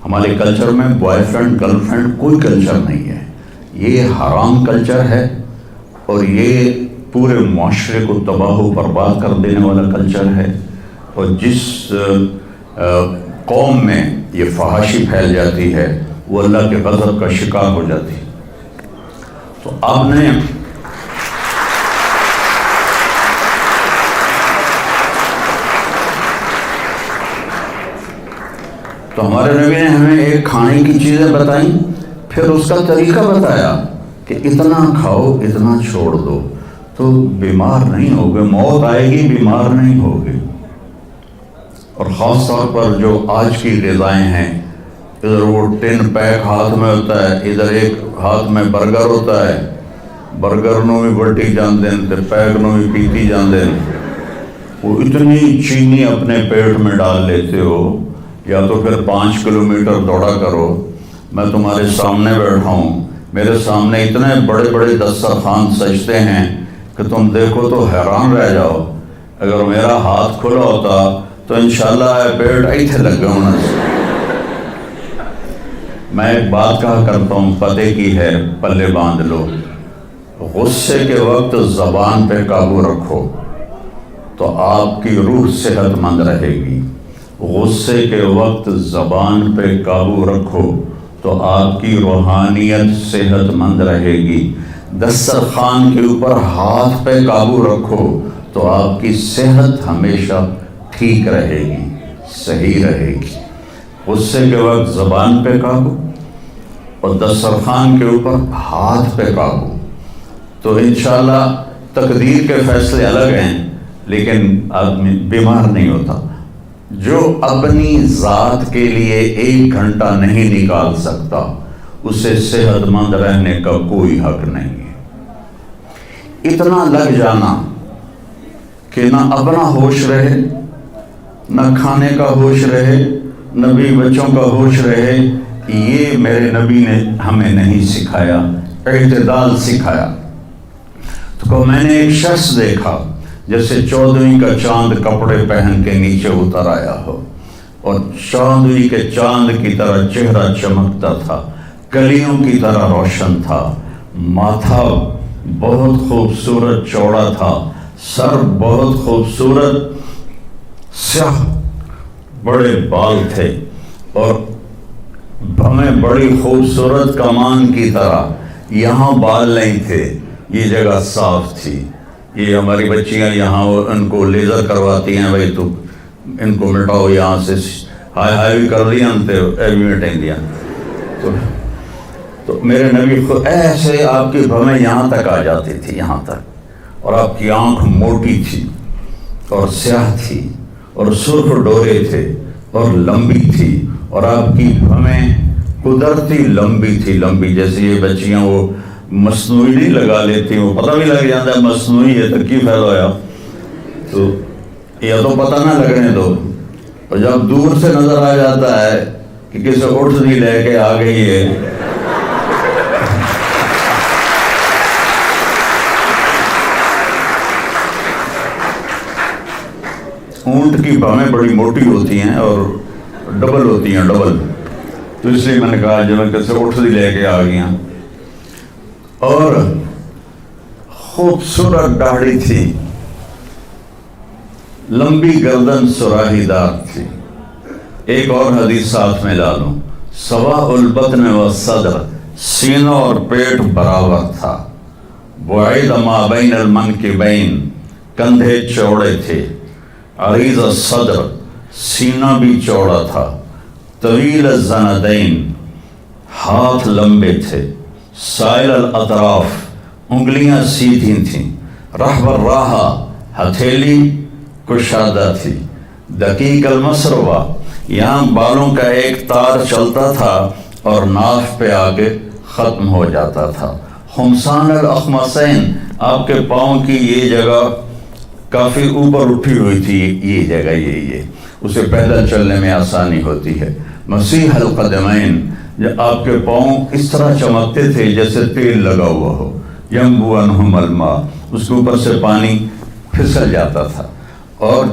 S1: ہمارے کلچر میں بوائے فرینڈ گرل فرینڈ کوئی کلچر نہیں ہے، یہ حرام کلچر ہے، اور یہ پورے معاشرے کو تباہ و برباد کر دینے والا کلچر ہے۔ اور جس قوم میں یہ فحاشی پھیل جاتی ہے وہ اللہ کے غضب کا شکار ہو جاتی ہے۔ تو آپ نے تو ہمارے نبی نے ہمیں ایک کھانے کی چیزیں بتائیں، پھر اس کا طریقہ بتایا کہ اتنا کھاؤ، اتنا چھوڑ دو، تو بیمار نہیں ہوگے، موت آئے گی، بیمار نہیں ہوگے۔ اور خاص طور پر جو آج کی غذائیں ہیں، ادھر وہ ٹن پیک ہاتھ میں ہوتا ہے، ادھر ایک ہاتھ میں برگر ہوتا ہے، برگر نو بھی بٹی جاندے ہیں، پیک نو بھی پیتی جاندے ہیں۔ وہ اتنی چینی اپنے پیٹ میں ڈال لیتے ہو، یا تو پھر 5 کلومیٹر دوڑا کرو۔ میں تمہارے سامنے بیٹھا ہوں، میرے سامنے اتنے بڑے بڑے دسترخوان سجتے ہیں کہ تم دیکھو تو حیران رہ جاؤ۔ اگر میرا ہاتھ کھلا ہوتا تو انشاءاللہ پیٹ ایتھے لگ ہونا۔ میں ایک بات کہا کرتا ہوں، پتے کی ہے، پلے باندھ لو۔ غصے کے وقت زبان پہ قابو رکھو تو آپ کی روح صحت مند رہے گی۔ غصے کے وقت زبان پہ قابو رکھو تو آپ کی روحانیت صحت مند رہے گی۔ دسترخوان کے اوپر ہاتھ پہ قابو رکھو تو آپ کی صحت ہمیشہ ٹھیک رہے گی، صحیح رہے گی۔ غصے کے وقت زبان پہ قابو، اور دسترخوان کے اوپر ہاتھ پہ قابو. تو انشاءاللہ تقدیر کے فیصلے الگ ہیں، لیکن آدمی بیمار نہیں ہوتا. جو اپنی ذات کے لیے 1 گھنٹہ نہیں نکال سکتا اسے صحت مند رہنے کا کوئی حق نہیں ہے. اتنا لگ جانا کہ نہ اپنا ہوش رہے، نہ کھانے کا ہوش رہے، نہ بیوی بچوں کا ہوش رہے، یہ میرے نبی نے ہمیں نہیں سکھایا، اعتدال سکھایا. تو میں نے ایک شخص دیکھا جیسے 14ویں کا چاند کپڑے پہن کے نیچے اتر آیا ہو، اور 14ویں کے چاند کی طرح چہرہ چمکتا تھا، کلیوں کی طرح روشن تھا، ماتھا بہت خوبصورت چوڑا تھا، سر بہت خوبصورت سیاہ بڑے بال تھے، اور بھویں بڑی خوبصورت کمان کی طرح. یہاں بال نہیں تھے، یہ جگہ صاف تھی. یہ ہماری بچیاں یہاں ان کو لیزر کرواتی ہیں، بھائی تو ان کو مٹاؤ یہاں سے، ہائی ہائی بھی کر دیا انتے ایوی مٹیں دیا. تو میرے نبی خود ایسے آپ کی بھویں یہاں تک آ جاتی تھی، یہاں تک، اور آپ کی آنکھ موٹی تھی اور سیاہ تھی اور سرخ ڈورے تھے اور لمبی تھی، اور آپ کی بھویں قدرتی لمبی تھی، لمبی جیسے یہ بچیاں وہ مصنوعی نہیں لگا لیتی، وہ پتہ بھی لگ جاتا ہے مصنوعی ہے تو کی فائدہ ہوا. تو یا تو پتہ نہ لگنے دو، اور جب دور سے نظر آ جاتا ہے کہ کسی اٹھنی لے کے آ گئی ہے. اونٹ کی بھویں بڑی موٹی ہوتی ہیں اور ڈبل ہوتی ہیں، ڈبل. تو اس لیے میں نے کہا جب میں کسی اٹھنی لے کے آ گئی ہیں. اور خوبصورت داڑھی تھی، لمبی گردن سراہی دار تھی. ایک اور حدیث ساتھ میں لا لوں، سواء البطن والصدر، سینہ اور پیٹ برابر تھا. بعید ما بین المنکبین، کندھے چوڑے تھے. عریض الصدر، سینہ بھی چوڑا تھا. طویل الزندین، ہاتھ لمبے تھے. سائل الاطراف، انگلیاں سیدھی تھیں. رحب الراحہ، ہتھیلی کشادہ تھی. دقیق المسربہ، یہاں بالوں کا ایک تار چلتا تھا اور ناف پہ آگے ختم ہو جاتا تھا. خمسان الاخمصین، آپ کے پاؤں کی یہ جگہ کافی اوپر اٹھی ہوئی تھی، یہ جگہ یہ اسے پیدل چلنے میں آسانی ہوتی ہے. مسیح القدمین، جب آپ کے پاؤں اس طرح چمکتے تھے جیسے تیل لگا ہوا ہو. ینبو عنہم الماء، اس کے اوپر سے پانی پھسل جاتا تھا. اور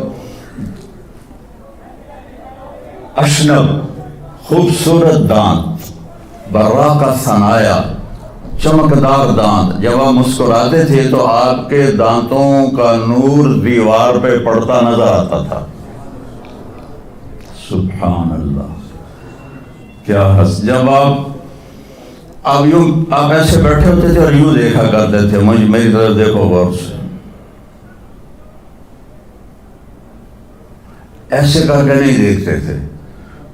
S1: اشنب، خوبصورت دانت. براق ثنایا، چمکدار دانت. جب آپ مسکراتے تھے تو آپ کے دانتوں کا نور دیوار پہ پڑتا نظر آتا تھا. سبحان اللہ، کیا حس. جب آپ ایسے بیٹھے ہوتے تھے اور یوں دیکھا کرتے تھے، میری طرف دیکھو غور سے، ایسے کر کے نہیں دیکھتے تھے،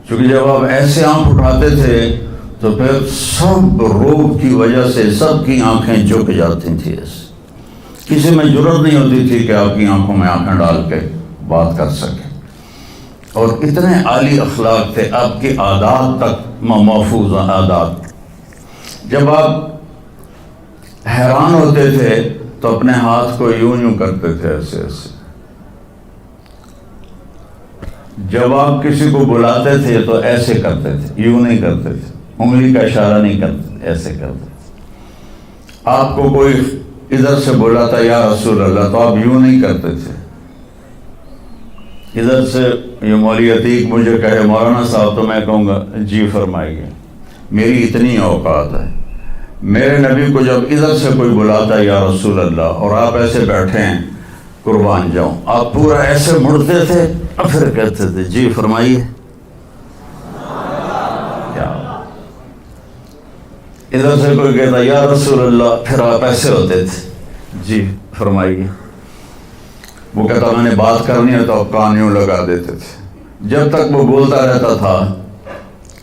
S1: کیونکہ جب آپ ایسے آنکھ اٹھاتے تھے تو پھر سب روب کی وجہ سے سب کی آنکھیں جھک جاتی تھیں. کسی میں جرأت نہیں ہوتی تھی کہ آپ کی آنکھوں میں آنکھیں ڈال کے بات کر سکے. اور اتنے عالی اخلاق تھے، آپ کی عادات تک محفوظ عادات. جب آپ حیران ہوتے تھے تو اپنے ہاتھ کو یوں کرتے تھے، ایسے ایسے. جب آپ کسی کو بلاتے تھے تو ایسے کرتے تھے، یوں نہیں کرتے تھے، انگلی کا اشارہ نہیں کرتے، ایسے کرتے تھے. آپ کو کوئی ادھر سے بلاتا یا رسول اللہ تو آپ یوں نہیں کرتے تھے. ادھر سے یہ مولوی عتیق مجھے کہے مولانا صاحب تو میں کہوں گا جی فرمائیے، میری اتنی اوقات ہے. میرے نبی کو جب ادھر سے کوئی بلاتا یا رسول اللہ اور آپ ایسے بیٹھے ہیں قربان جاؤں، آپ پورا ایسے مڑتے تھے اور پھر کہتے تھے جی فرمائیے. کیا ادھر سے کوئی کہتا یا رسول اللہ، پھر آپ ایسے ہوتے تھے جی فرمائیے. وہ کہتا میں نے بات کرنی ہے تو آپ کان یوں لگا دیتے تھے. جب تک وہ بولتا رہتا تھا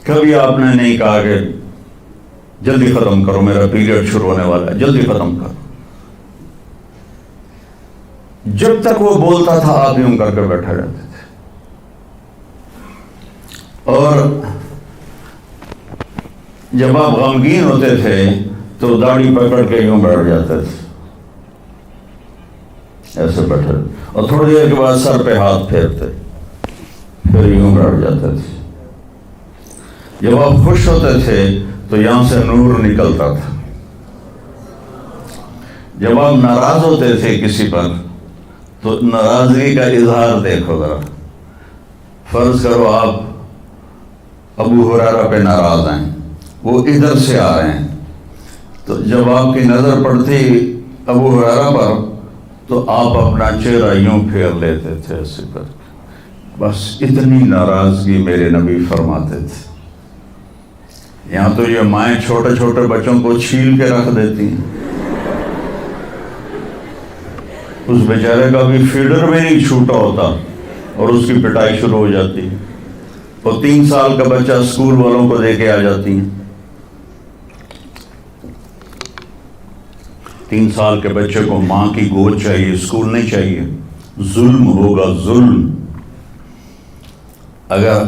S1: کبھی آپ نے نہیں کہا کہ جلدی ختم کرو، میرا پیریڈ شروع ہونے والا ہے، جلدی ختم کرو۔ جب تک وہ بولتا تھا آپ یوں کر کے بیٹھا جاتے تھے، اور جب آپ غمگین ہوتے تھے تو داڑھی پکڑ کے یوں بیٹھ جاتے تھے، ایسے بیٹھے، اور تھوڑی دیر کے بعد سر پہ ہاتھ پھیرتے، پھر یوں بیٹھ جاتے تھے۔ جب آپ خوش ہوتے تھے تو یہاں سے نور نکلتا تھا، جب آپ ناراض ہوتے تھے کسی پر تو ناراضگی کا اظہار دیکھو ذرا۔ فرض کرو آپ ابو ہریرہ پہ ناراض ہیں، وہ ادھر سے آ رہے ہیں، تو جب آپ کی نظر پڑتی ابو ہریرہ پر تو آپ اپنا چہرہ یوں پھیر لیتے تھے ایسے کر کے۔ بس اتنی ناراضگی میرے نبی فرماتے تھے۔ یہاں تو یہ مائیں چھوٹے چھوٹے بچوں کو چھیل کے رکھ دیتی ہیں، اس بیچارے کا بھی فیڈر میں نہیں چھوٹا ہوتا اور اس کی پٹائی شروع ہو جاتی ہے، اور 3 سال کا بچہ اسکول والوں کو دے کے آ جاتی ہیں۔ 3 سال کے بچے کو ماں کی گود چاہیے، اسکول نہیں چاہیے۔ ظلم ہوگا، ظلم۔ اگر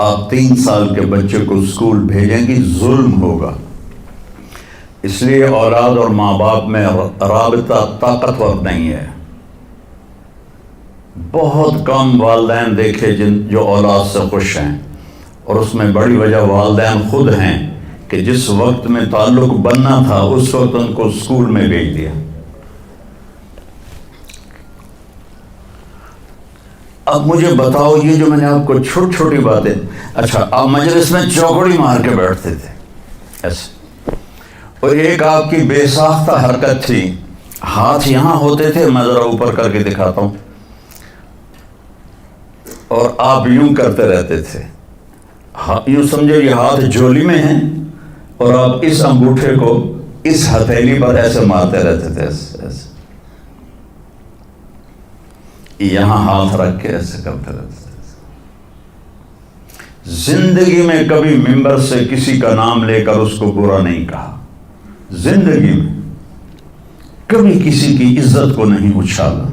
S1: آپ 3 سال کے بچے کو اسکول بھیجیں گی ظلم ہوگا۔ اس لیے اولاد اور ماں باپ میں رابطہ طاقتور نہیں ہے۔ بہت کم والدین دیکھے جو اولاد سے خوش ہیں، اور اس میں بڑی وجہ والدین خود ہیں کہ جس وقت میں تعلق بننا تھا اس وقت ان کو اسکول میں بھیج دیا۔ اب مجھے بتاؤ، یہ جو میں نے آپ کو چھوٹی چھوٹی باتیں، اچھا آپ مجلس میں چوکڑی مار کے بیٹھتے تھے ایسے، اور ایک آپ کی بے ساختہ حرکت تھی، ہاتھ یہاں ہوتے تھے، میں ذرا اوپر کر کے دکھاتا ہوں، اور آپ یوں کرتے رہتے تھے، یوں سمجھو یہ ہاتھ جولی میں ہیں، اور آپ اس انگوٹھے کو اس ہتھیلی پر ایسے مارتے رہتے تھے، ایسے یہاں ہاتھ رکھ کے ایسے کرتے رہتے تھے۔ زندگی میں کبھی ممبر سے کسی کا نام لے کر اس کو برا نہیں کہا، زندگی میں کبھی کسی کی عزت کو نہیں اچھالا،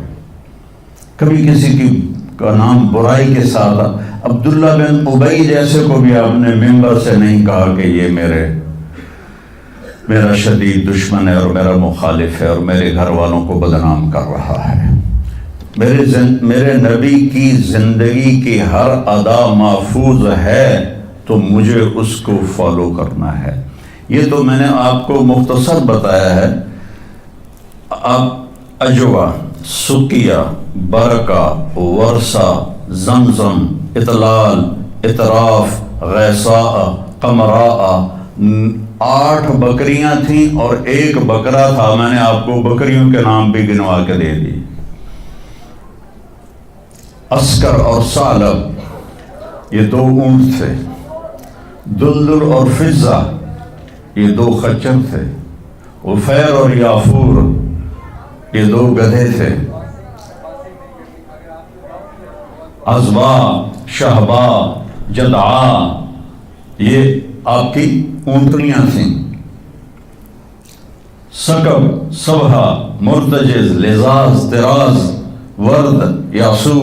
S1: کبھی کسی کی کا نام برائی کے ساتھ۔ عبداللہ بن ابی جیسے کو بھی آپ نے ممبر سے نہیں کہا کہ یہ میرا شدید دشمن ہے اور میرا مخالف ہے اور میرے گھر والوں کو بدنام کر رہا ہے۔ میرے نبی کی زندگی کی ہر ادا محفوظ ہے تو مجھے اس کو فالو کرنا ہے۔ یہ تو میں نے آپ کو مختصر بتایا ہے۔ آپ اجوا، سقیہ، برکہ، ورثہ، زمزم، اطلال، اطراف، غیثاء، قمراء، 8 بکریاں تھیں اور 1 بکرا تھا۔ میں نے آپ کو بکریوں کے نام بھی گنوا کے دے دی۔ عسکر اور ثعلب یہ 2 اونٹ تھے، دلدل اور فضہ یہ 2 خچر تھے، غفیر اور یافور یہ 2 گدھے تھے، عزبا، شہبا، جدعا یہ آپ کی اونٹنیاں تھیں، سکب، سبہا، مرتجز، لزاز، تراز، ورد، یاسو۔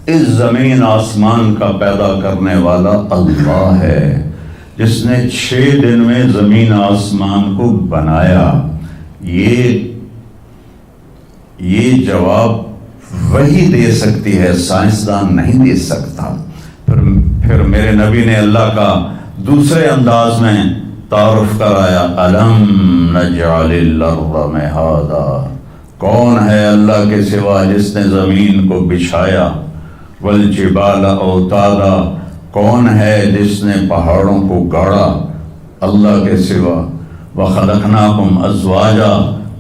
S1: اس زمین آسمان کا پیدا کرنے والا اللہ ہے، جس نے 6 دن میں زمین آسمان کو بنایا۔ یہ جواب وہی دے سکتی ہے، سائنسدان نہیں دے سکتا۔ پھر میرے نبی نے اللہ کا دوسرے انداز میں تعارف کرایا، أَلَمْ نَجْعَلِ الْأَرْضَ مِهَادًا، کون ہے اللہ کے سوا جس نے زمین کو بچھایا، والجبال اوتادا، کون ہے جس نے پہاڑوں کو گاڑا اللہ کے سوا، وخلقناکم ازواجا،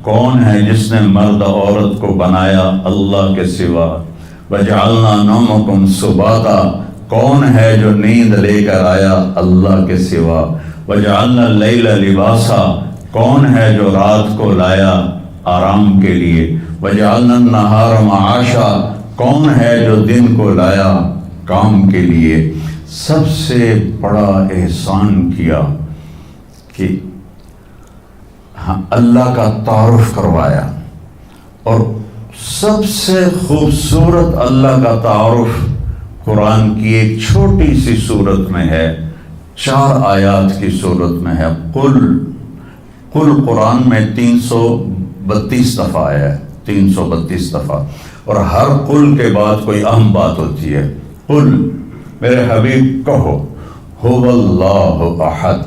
S1: کون ہے جس نے مرد عورت کو بنایا اللہ کے سوا، وجعلنا نومکم سباتا، کون ہے جو نیند لے کر آیا اللہ کے سوا؟ وجعلنا اللیل لباسا، کون ہے جو رات کو لایا آرام کے لیے؟ وجعلنا النہار معاشا، کون ہے جو دن کو لایا کام کے لیے؟ سب سے بڑا احسان کیا کہ اللہ کا تعارف کروایا، اور سب سے خوبصورت اللہ کا تعارف قرآن کی ایک چھوٹی سی صورت میں ہے، 4 آیات کی صورت میں ہے۔ قل قرآن میں 332 دفعہ آیا ہے، 332 دفعہ، اور ہر قل کے بعد کوئی اہم بات ہوتی ہے۔ قل، میرے حبیب کہو، هو اللہ احد،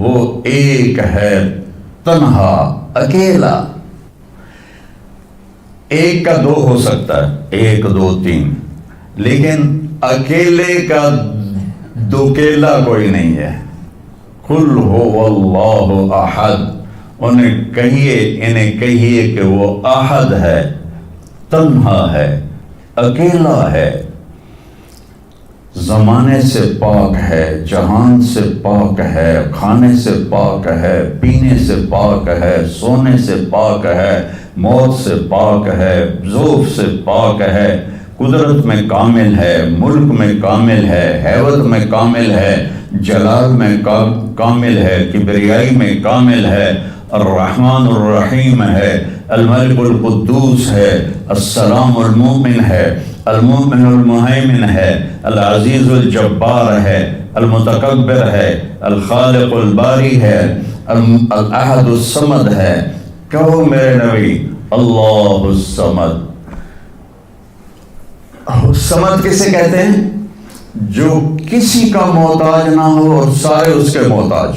S1: وہ ایک ہے، تنہا، اکیلا۔ ایک کا 2 ہو سکتا ہے، 1 2 3، لیکن اکیلے کا دوکیلا کوئی نہیں ہے۔ قل هو اللہ احد، انہیں کہیے کہ وہ احد ہے، تنہا ہے، اکیلا ہے، زمانے سے پاک ہے، جہان سے پاک ہے، کھانے سے پاک ہے، پینے سے پاک ہے، سونے سے پاک ہے، موت سے پاک ہے، ذوف سے پاک ہے، قدرت میں کامل ہے، ملک میں کامل ہے، ہیبت میں کامل ہے، جلال میں کامل ہے، کبریائی میں کامل ہے، الرحمن الرحیم ہے، الملک القدوس ہے، السلام المؤمن ہے، المؤمن المہیمن ہے، العزیز الجبار ہے، المتکبر ہے، الخالق الباری ہے، الاحد الصمد ہے۔ کہو میرے نبی، اللہ الصمد۔ صمد کسے کہتے ہیں؟ جو کسی کا محتاج نہ ہو اور سارے اس کے محتاج۔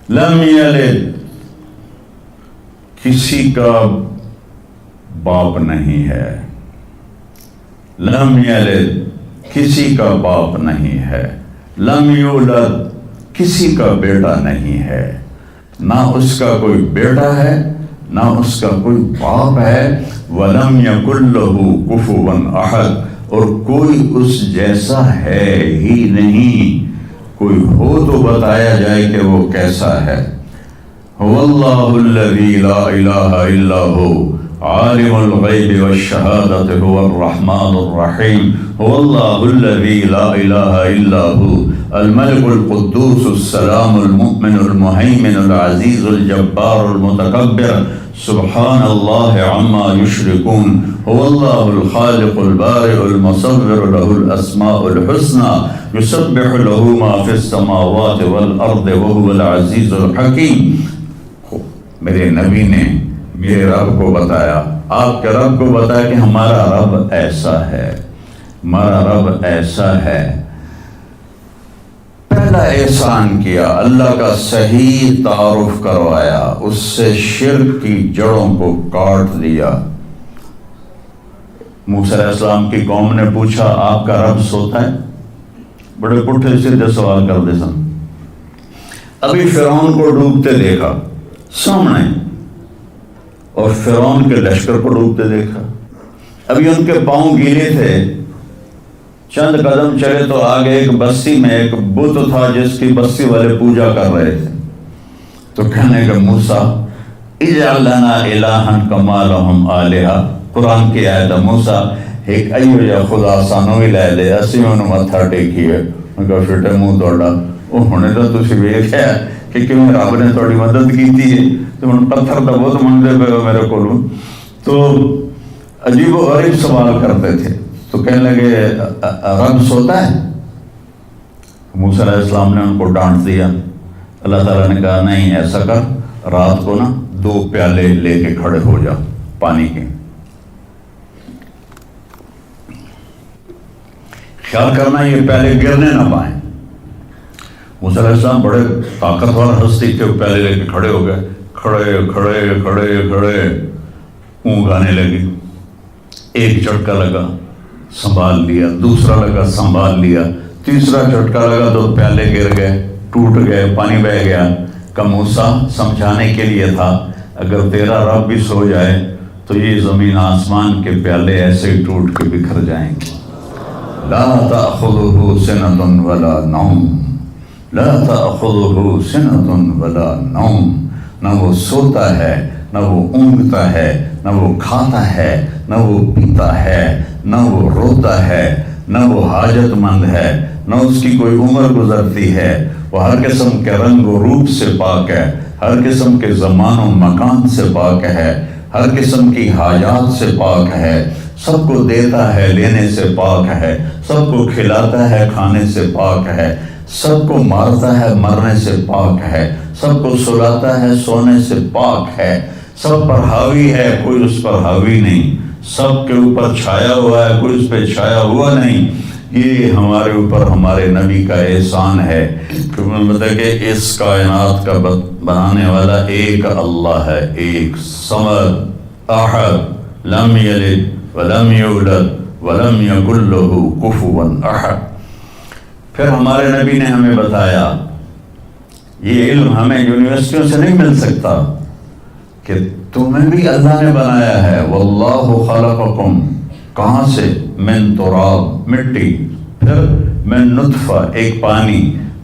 S1: لم یلد، کسی کا باپ نہیں ہے۔ لم یلد، کسی کا باپ نہیں ہے۔ لم یولد، کسی کا بیٹا نہیں ہے، نہ اس کا کوئی بیٹا ہے نہ اس کا کوئی باپ ہے۔ وَلَمْ يَكُنْ لَهُ كُفُوًا أَحَدٌ، اور کوئی اس جیسا ہے ہی نہیں، کوئی ہو تو بتایا جائے کہ وہ کیسا ہے۔ هُوَ اللَّهُ الَّذِي لَا إِلَٰهَ إِلَّا هُوَ عَالِمُ الْغَيْبِ وَالشَّهَادَةِ هُوَ الرَّحْمَٰنُ الرَّحِيمُ هُوَ اللَّهُ الَّذِي لَا إِلَٰهَ إِلَّا هُوَ الْمَلِكُ الْقُدُّوسُ السَّلَامُ الْمُؤْمِنُ الْمُهَيْمِنُ الْعَزِيزُ الْجَبَّارُ الْمُتَكَبِّرُ سبحان اللہ عما یشرکون۔ هو اللہ الخالق البارئ المصور له الاسماء الحسنى یسبح له ما فی السماوات والارض وهو العزیز الحکیم۔ میرے نبی نے میرے رب کو بتایا، آپ کے رب کو بتایا کہ ہمارا رب ایسا ہے، ہمارا رب ایسا ہے۔ پہلا احسان کیا، اللہ کا صحیح تعارف کروایا، اس سے شرک کی جڑوں کو کاٹ دیا۔ موسیٰ علیہ السلام کی قوم نے پوچھا، آپ کا رب سوتا ہے؟ بڑے پٹھے سیدھے سوال کرتے سن۔ ابھی فرعون کو ڈوبتے دیکھا سامنے، اور فرعون کے لشکر کو ڈوبتے دیکھا۔ ابھی ان کے پاؤں گیلے تھے، چند قدم چلے تو آگے ایک بستی میں ایک بت تھا جس کی بستی والے پوجا کر رہے تھے۔ تو کہنے کہ موسیٰ اجعل لنا الہا کما لہم آلہہ، قرآن کی آیت موسیٰ ایک ایو یا خدا سانوی لے لے، اسی انہوں متھا ٹیکی ہے۔ میں کہا فٹے منہ توڑا، وہ ہونے تو تسی ویکھ ہے کہ کیوں رب نے تھوڑی مدد کیتی ہے، تو ان پتھر دا بہت منگدے پہ ہو میرے کو۔ تو عجیب و غریب سوال کرتے تھے۔ تو کہنے لگے رب سوتا ہے؟ موسیٰ علیہ السلام نے ان کو ڈانٹ دیا۔ اللہ تعالیٰ نے کہا نہیں، ایسا کر، رات کو نا 2 پیالے لے کے کھڑے ہو جا پانی کے، خیال کرنا یہ پیالے گرنے نہ پائیں۔ موسیٰ علیہ السلام بڑے طاقتور ہستی تھے، وہ پیالے لے کے کھڑے ہو گئے، کھڑے کھڑے کھڑے کھڑے اونگ آنے لگی۔ ایک جھٹکا لگا، سنبھال لیا، دوسرا لگا، سنبھال لیا، تیسرا جھٹکا لگا تو پیالے گر گئے، ٹوٹ گئے، پانی بہہ گیا۔ کہ موسیٰ سمجھانے کے لیے تھا، اگر تیرا رب بھی سو جائے تو یہ زمین آسمان کے پیالے ایسے ہی ٹوٹ کے بکھر جائیں گے۔ لا تأخذہ سنۃ ولا نوم، لا تأخذہ سنۃ ولا نوم، نہ وہ سوتا ہے، نہ وہ اونگتا ہے، نہ وہ کھاتا ہے، نہ وہ پیتا ہے، نہ وہ روتا ہے، نہ وہ حاجت مند ہے، نہ اس کی کوئی عمر گزرتی ہے۔ وہ ہر قسم کے رنگ و روپ سے پاک ہے، ہر قسم کے زمان و مکان سے پاک ہے، ہر قسم کی حاجات سے پاک ہے، سب کو دیتا ہے، لینے سے پاک ہے، سب کو کھلاتا ہے، کھانے سے پاک ہے، سب کو مارتا ہے، مرنے سے پاک ہے، سب کو سلاتا ہے، سونے سے پاک ہے، سب پر حاوی ہے، کوئی اس پر حاوی نہیں، سب کے اوپر چھایا ہوا ہے، کوئی اس پہ چھایا ہوا نہیں۔ یہ ہمارے اوپر ہمارے نبی کا احسان ہے کہ مطلب کہ اس کائنات کا بنانے والا ایک اللہ ہے، ایک صمد احد لم یلد ولم یولد ولم یکن لہ کفوا احد۔ پھر ہمارے نبی نے ہمیں بتایا، یہ علم ہمیں یونیورسٹیوں سے نہیں مل سکتا، کہ تمہیں بھی اللہ نے بنایا ہے۔ واللہ خلقکم، کہاں سے؟ من تراب، مٹی، پھر من نطفہ، ایک پانی،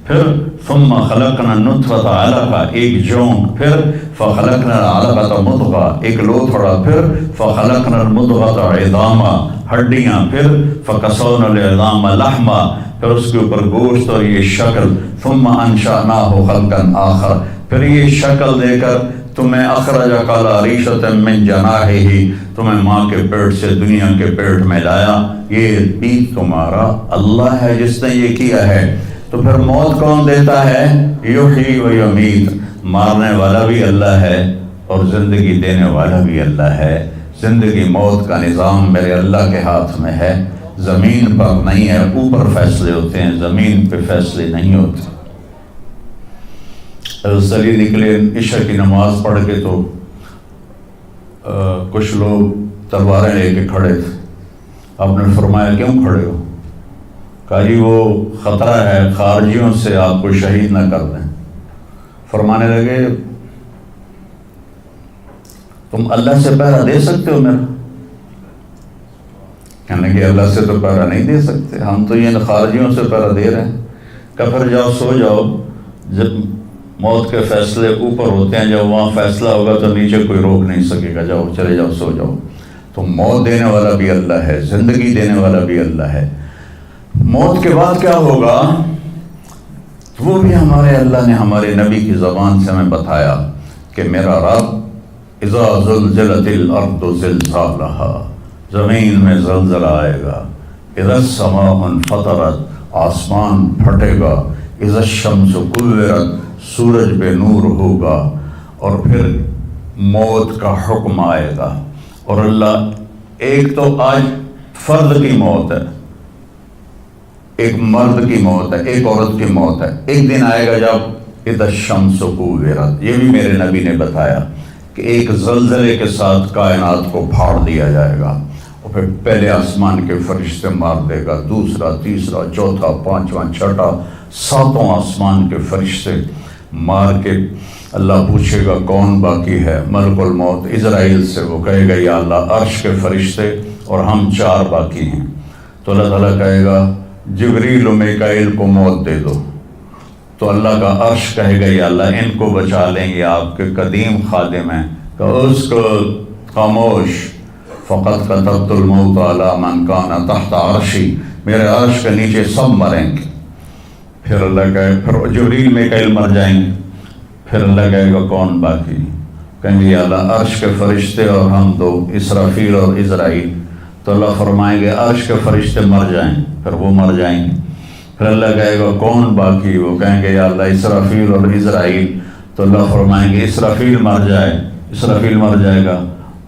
S1: پھر ثم خلقنا النطفة علقہ، ایک جونک، پھر فخلقنا العلقة مضغہ، ایک لوتھڑا، پھر فخلقنا المضغة عظاما، ہڈیاں، پھر فکسونا العظام لحما، پھر اس کے اوپر گوشت اور یہ شکل، ثم انشأناہ خلقا آخر، پھر یہ شکل دے کر تمہیں اخرج قال ریشۃ من جناحہ، تمہیں ماں کے پیٹ سے دنیا کے پیٹ میں لایا۔ یہ بھی تمہارا اللہ ہے جس نے یہ کیا ہے۔ تو پھر موت کون دیتا ہے؟ یحیی و یمیت، مارنے والا بھی اللہ ہے اور زندگی دینے والا بھی اللہ ہے۔ زندگی موت کا نظام میرے اللہ کے ہاتھ میں ہے، زمین پر نہیں ہے۔ اوپر فیصلے ہوتے ہیں، زمین پہ فیصلے نہیں ہوتے۔ علی نکلے عشاء کی نماز پڑھ کے تو کچھ لوگ تلواریں لے کے کھڑے تھے۔ آپ نے فرمایا کیوں کھڑے ہو؟ کہا جی وہ خطرہ ہے خارجیوں سے آپ کو شہید نہ کر دیں۔ فرمانے لگے تم اللہ سے پہرا دے سکتے ہو میرا؟ کہنے لگے اللہ سے تو پہرا نہیں دے سکتے، ہم تو یہ خارجیوں سے پہرا دے رہے ہیں۔ کہ پھر جاؤ سو جاؤ، جب موت کے فیصلے اوپر ہوتے ہیں، جب وہاں فیصلہ ہوگا تو نیچے کوئی روک نہیں سکے گا، جاؤ چلے جاؤ سو جاؤ۔ تو موت دینے والا بھی اللہ ہے، زندگی دینے والا بھی اللہ ہے۔ موت کے بعد کیا ہوگا وہ بھی ہمارے اللہ نے ہمارے نبی کی زبان سے ہمیں بتایا کہ میرا رب اذا زلزلت الارض زلزالہا، زمین میں زلزلہ آئے گا، اذا السماء انفطرت، آسمان پھٹے گا، اذا الشمس کورت، سورج بے نور ہوگا، اور پھر موت کا حکم آئے گا۔ اور اللہ ایک تو آج فرد کی موت ہے، ایک مرد کی موت ہے، ایک عورت کی موت ہے، ایک دن آئے گا جب اذا الشمس کورت، یہ بھی میرے نبی نے بتایا کہ ایک زلزلے کے ساتھ کائنات کو پھاڑ دیا جائے گا، اور پھر پہلے آسمان کے فرشتے مار دے گا، دوسرا، تیسرا، چوتھا، پانچواں، چھٹا، ساتوں آسمان کے فرشتے مار کے اللہ پوچھے گا کون باقی ہے؟ ملک الموت اسرائیل سے وہ کہے گا یا اللہ عرش کے فرشتے اور ہم 4 باقی ہیں۔ تو اللہ تعالیٰ کہے گا جبریل و میکائیل کو موت دے دو۔ تو اللہ کا عرش کہے گا یا اللہ ان کو بچا لیں گے، آپ کے قدیم خادم ہیں۔ کہ اس کو خاموش، فقط کتبت الموت علی من کان تحت عرشی، میرے عرش کے نیچے سب مریں گے۔ پھر اللہ کہے، پھر جبریل میکائیل مر جائیں گے، پھر اللہ کہے گا کون باقی؟ کہیں گے یا اللہ عرش کے فرشتے اور ہم 2، اسرافیل اور اسرائیل۔ تو اللہ فرمائیں گے عرش کے فرشتے مر جائیں، پھر وہ مر جائیں گے، پھر اللہ کہے گا کون باقی؟ وہ کہیں گے یا اللہ اسرافیل اور اسرائیل۔ تو اللہ فرمائیں گے اسرافیل مر جائے، اسرافیل مر جائے گا،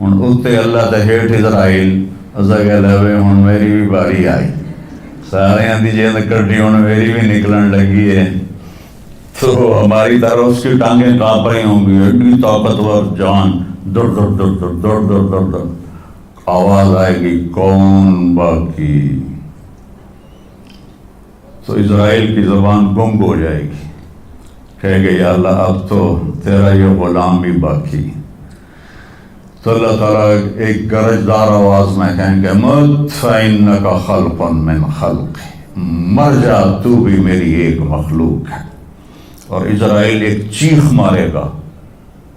S1: ہن اتنے اللہ تے ہیٹھ اسرائیل، اسا کہ لے ہن میری بھی باری آئی، سارے دی جیند کٹی ہن میری بھی نکلن لگی ہے۔ تو ہماری طرح اس کی ٹانگیں کانپ رہی ہوں گی، ایڈی طاقتور جان، در در در در در در در در، آواز آئے گی کون باقی؟ تو اسرائیل کی زبان گنگ ہو جائے گی، کہے گے یا اللہ اب تو تیرا یہ غلام بھی باقی۔ تو اللہ تعالیٰ ایک گرجدار آواز میں کہیں گے مت فإنک خلق من خلق، مر جا تو بھی میری ایک مخلوق ہے۔ اور اسرائیل ایک چیخ مارے گا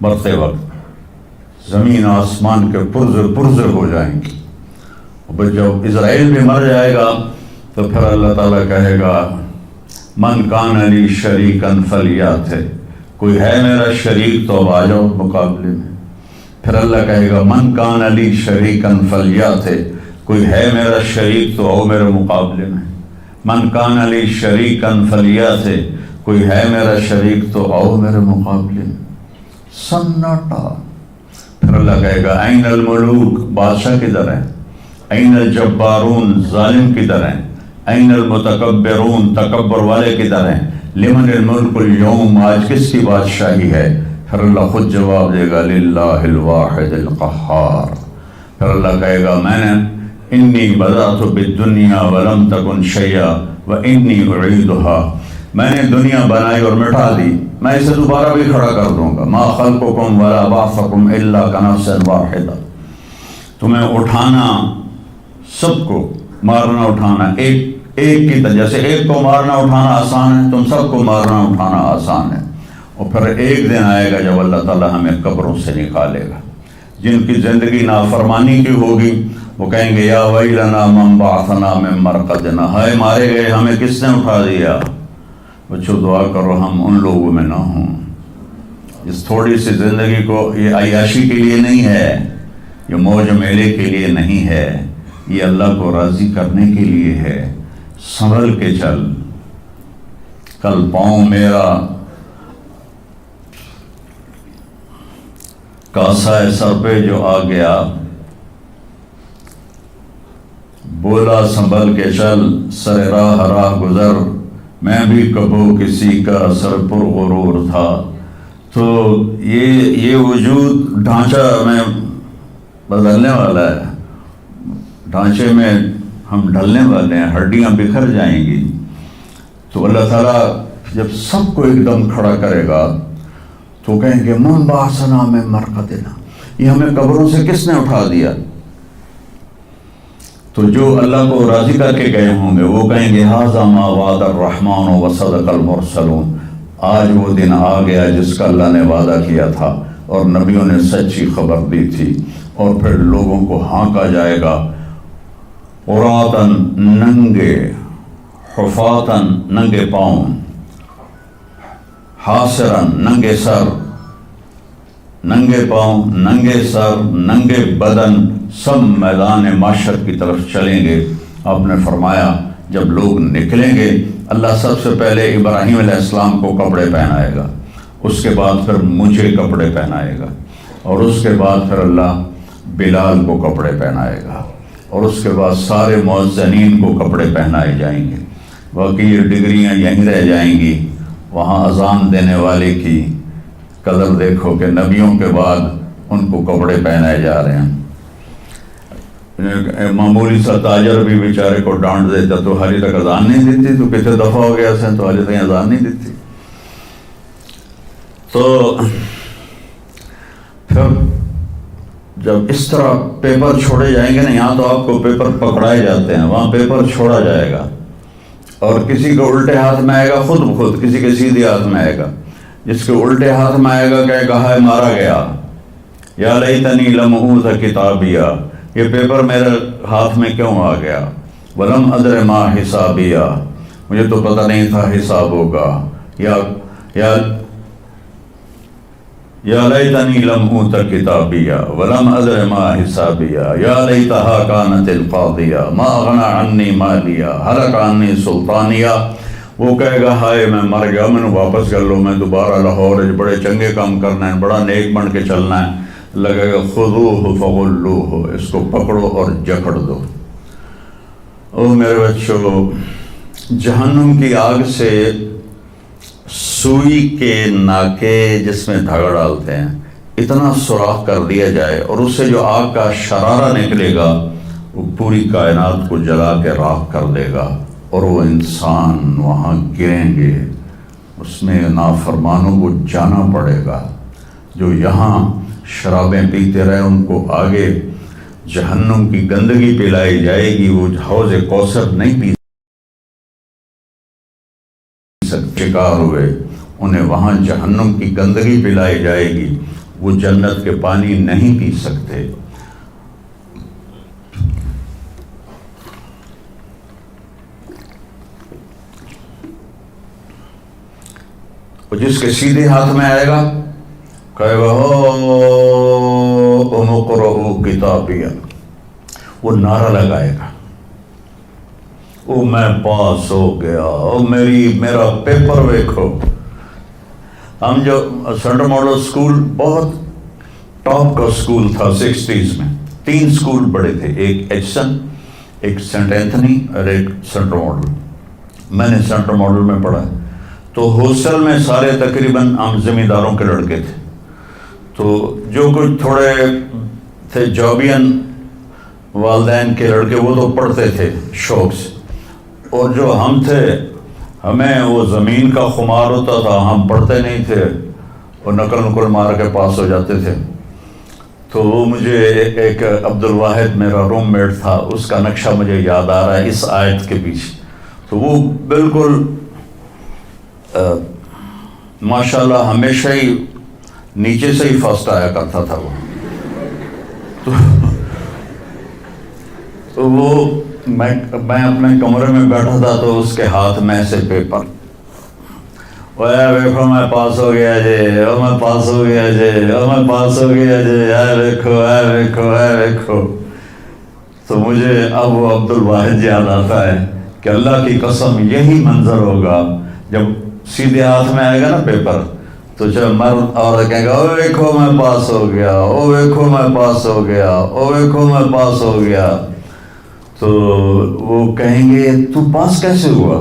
S1: مرتے وقت، زمین آسمان کے پرزے پرزے ہو جائیں گی۔ اور جب اسرائیل بھی مر جائے گا تو پھر اللہ تعالیٰ کہے گا من کان لی شریکا فلیات، کوئی ہے میرا شریک تو آ جاؤ مقابلے میں۔ پھر اللہ کہے گا من کان لی شریکا فلیات، کوئی ہے میرا شریک تو آؤ میرے مقابلے میں۔ من کان لی شریکا فلیات، کوئی ہے میرا شریک تو آؤ میرے مقابلے میں۔ سناٹا۔ پھر اللہ کہے گا این الملوک، بادشاہ کدھر ہیں؟ این الجبارون، ظالم کدھر ہیں؟ این المتکبرون، تکبر والے کدھر ہیں؟ لمن الملک اليوم، آج کس کی بادشاہی ہے؟ پھر اللہ خود جواب دے گا للہ الواحد القہار۔ پھر اللہ کہے گا میں نے انی بدأت بالدنیا ولم تکن شیئا وانی اعیدها، میں نے دنیا بنائی اور مٹا دی، میں اسے دوبارہ بھی کھڑا کر دوں گا۔ ما خلقکم ولا بعثکم الا کنفس واحدہ، تمہیں اٹھانا، سب کو مارنا اٹھانا ایک کی طرح، جیسے ایک کو مارنا اٹھانا آسان ہے، تم سب کو مارنا اٹھانا آسان ہے۔ اور پھر ایک دن آئے گا جب اللہ تعالیٰ ہمیں قبروں سے نکالے گا۔ جن کی زندگی نافرمانی کی ہوگی وہ کہیں گے یا ویلنا من بعثنا من مرقدنا، ہائے مارے گئے ہمیں کس نے اٹھا دیا۔ بچوں دعا کرو ہم ان لوگوں میں نہ ہوں۔ اس تھوڑی سی زندگی کو یہ عیاشی کے لیے نہیں ہے، یہ موج میلے کے لیے نہیں ہے، یہ اللہ کو راضی کرنے کے لیے ہے۔ سنبھل کے چل، کل پاؤں میرا کاسا سر پہ جو آ گیا، بولا سنبھل کے چل سر راہ راہ گزر، میں بھی کبھو کسی کا سر پر غرور تھا۔ تو یہ وجود ڈھانچہ میں بدلنے والا ہے، ڈھانچے میں ہم ڈھلنے والے ہیں، ہڈیاں بکھر جائیں گی۔ تو اللہ تعالیٰ جب سب کو ایک دم کھڑا کرے گا تو کہیں گے من بعثنا من مرقدنا، یہ ہمیں قبروں سے کس نے اٹھا دیا؟ تو جو اللہ کو راضی کر کے گئے ہوں گے وہ کہیں گے ھذا ما وعد الرحمن وصدق المرسلون، آج وہ دن آ گیا جس کا اللہ نے وعدہ کیا تھا اور نبیوں نے سچی خبر دی تھی۔ اور پھر لوگوں کو ہانکا جائے گا عراۃً، ننگے، حفاۃً، ننگے پاؤں، حاسراً، ننگے سر، ننگے پاؤں، ننگے سر، ننگے بدن، سب میدان معاشر کی طرف چلیں گے۔ آپ نے فرمایا جب لوگ نکلیں گے اللہ سب سے پہلے ابراہیم علیہ السلام کو کپڑے پہنائے گا، اس کے بعد پھر مجھے کپڑے پہنائے گا، اور اس کے بعد پھر اللہ بلال کو کپڑے پہنائے گا، اور اس کے بعد سارے مؤذنین کو کپڑے پہنائے جائیں گے۔ باقی یہ ڈگریاں یہیں رہ جائیں گی۔ وہاں اذان دینے والے کی قدر دیکھو کہ نبیوں کے بعد ان کو کپڑے پہنائے جا رہے ہیں۔ معمولی سا تاجر بھی بیچارے کو ڈانٹ دیتا تو حالی تک اذان نہیں دیتی، تو کتنے دفعہ ہو گیا سے تو حالی تک اذان نہیں دیتی۔ تو پھر جب اس طرح پیپر چھوڑے جائیں گے نا، یہاں تو آپ کو پیپر پکڑائے جاتے ہیں، وہاں پیپر چھوڑا جائے گا، اور کسی کو الٹے ہاتھ میں آئے گا خود بخود، کسی کے سیدھے ہاتھ میں آئے گا۔ جس کے الٹے ہاتھ میں آئے گا کہے گا ہائے مارا گیا، یا لیتنی لم اوت کتابیہ، یہ پیپر میرے ہاتھ میں کیوں آ گیا، ولم ادر ما حسابیہ، مجھے تو پتہ نہیں تھا حساب ہوگا، یا لیتنی لم اوت کتابیہ ولم ادر ما حسابیہ، یا لیتہا کانت القاضیہ ما اغنی عنی مالیہ ہلک عنی سلطانیہ۔ وہ کہے گا ہائے میں مر گیا، میں نے واپس کر لو، میں دوبارہ لاہور بڑے چنگے کام کرنا ہے، بڑا نیک بن کے چلنا ہے۔ لگے گا خذوہ فغلوہ، اس کو پکڑو اور جکڑ دو۔ او میرے بچوں، جہنم کی آگ سے سوئی کے ناکے جس میں دھاگا ڈالتے ہیں اتنا سوراخ کر دیا جائے، اور اس سے جو آگ کا شرارہ نکلے گا وہ پوری کائنات کو جلا کے راکھ کر دے گا، اور وہ انسان وہاں گریں گے، اس میں نافرمانوں کو جانا پڑے گا۔ جو یہاں شرابیں پیتے رہے، ان کو آگے جہنم کی گندگی پلائی جائے گی، وہ حوض کوثر نہیں پی سکتے، شکار ہوئے، انہیں وہاں جہنم کی گندگی پلائی جائے گی، وہ جنت کے پانی نہیں پی سکتے۔ جس کے سیدھے ہاتھ میں آئے گا کہے گا ام اقرؤ کتابیہ، وہ نعرہ لگائے گا، او میں پاس ہو گیا، او میرا پیپر دیکھو۔ ہم جو سینٹرل ماڈل اسکول بہت ٹاپ کا اسکول تھا 60s میں، 3 اسکول بڑے تھے، ایک ایچسن، ایک سینٹ اینتھنی اور ایک سینٹرل ماڈل۔ میں نے سینٹرل ماڈل میں پڑھا، تو ہاسٹل میں سارے تقریباً ہم زمینداروں کے لڑکے تھے، تو جو کچھ تھوڑے تھے جابین والدین کے لڑکے وہ تو پڑھتے تھے شوق سے، اور جو ہم تھے ہمیں وہ زمین کا خمار ہوتا تھا، ہم پڑھتے نہیں تھے اور نقل مار کے پاس ہو جاتے تھے۔ تو وہ مجھے ایک عبد الواحد میرا روم میٹ تھا، اس کا نقشہ مجھے یاد آ رہا ہے اس آیت کے پیچھے، تو وہ بالکل ماشاءاللہ ہمیشہ ہی نیچے سے ہی فرسٹ آیا کرتا تھا وہ، تو وہ میں اپنے کمرے میں بیٹھا تھا تو اس کے ہاتھ میں سے پیپر، دیکھو میں پاس ہو گیا جی، میں پاس ہو گیا جی، میں پاس ہو گیا جی، دیکھو۔ تو مجھے اب وہ عبد الواحد یاد آتا ہے کہ اللہ کی قسم یہی منظر ہوگا جب سیدھے ہاتھ میں آئے گا نا پیپر، تو جب مرد اور کہے گا او دیکھو میں پاس ہو گیا، او دیکھو میں پاس ہو گیا، او دیکھو میں پاس ہو گیا، تو وہ کہیں گے تو پاس کیسے ہوا؟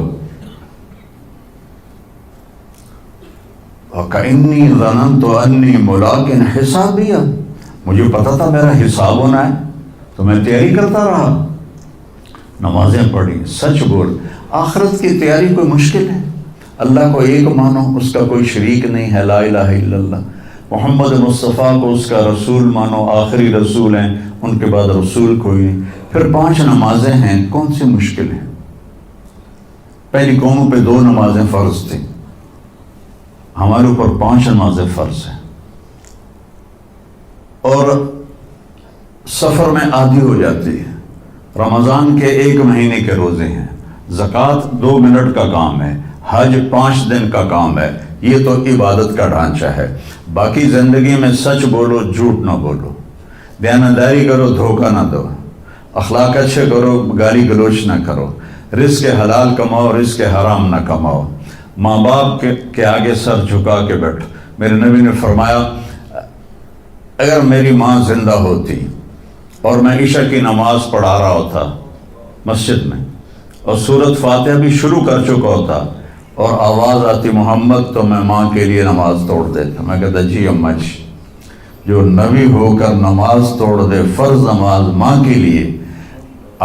S1: وَكَإِنِّي ظَنَنْتُ أَنِّي مُلَاقٍ حِسَابِيَهْ، مجھے پتا تھا میرا حساب ہونا ہے تو میں تیاری کرتا رہا، نمازیں پڑھی، سچ بول۔ آخرت کی تیاری کوئی مشکل ہے؟ اللہ کو ایک مانو، اس کا کوئی شریک نہیں ہے، لا الہ الا اللہ، محمد مصطفیٰ کو اس کا رسول مانو، آخری رسول ہیں، ان کے بعد رسول کوئی نہیں۔ پھر 5 نمازیں ہیں، کون سی مشکل ہیں؟ پہلی قوموں پہ 2 نمازیں فرض تھیں، ہمارے اوپر 5 نمازیں فرض ہیں، اور سفر میں آدھی ہو جاتی ہے۔ رمضان کے 1 مہینے کے روزے ہیں، زکوٰۃ 2 منٹ کا کام ہے، حج 5 دن کا کام ہے، یہ تو عبادت کا ڈھانچہ ہے۔ باقی زندگی میں سچ بولو، جھوٹ نہ بولو، دیانتداری کرو، دھوکہ نہ دو، اخلاق اچھے کرو، گالی گلوچ نہ کرو، رزق حلال کماؤ، رزق حرام نہ کماؤ، ماں باپ کے آگے سر جھکا کے بیٹھو۔ میرے نبی نے فرمایا اگر میری ماں زندہ ہوتی اور میں عشاء کی نماز پڑھا رہا ہوتا مسجد میں اور سورۃ فاتحہ بھی شروع کر چکا ہوتا اور آواز آتی محمد، تو میں ماں کے لیے نماز توڑ دیتا۔ میں کہتا جی اماں جی، جو نبی ہو کر نماز توڑ دے، فرض نماز ماں کے لیے۔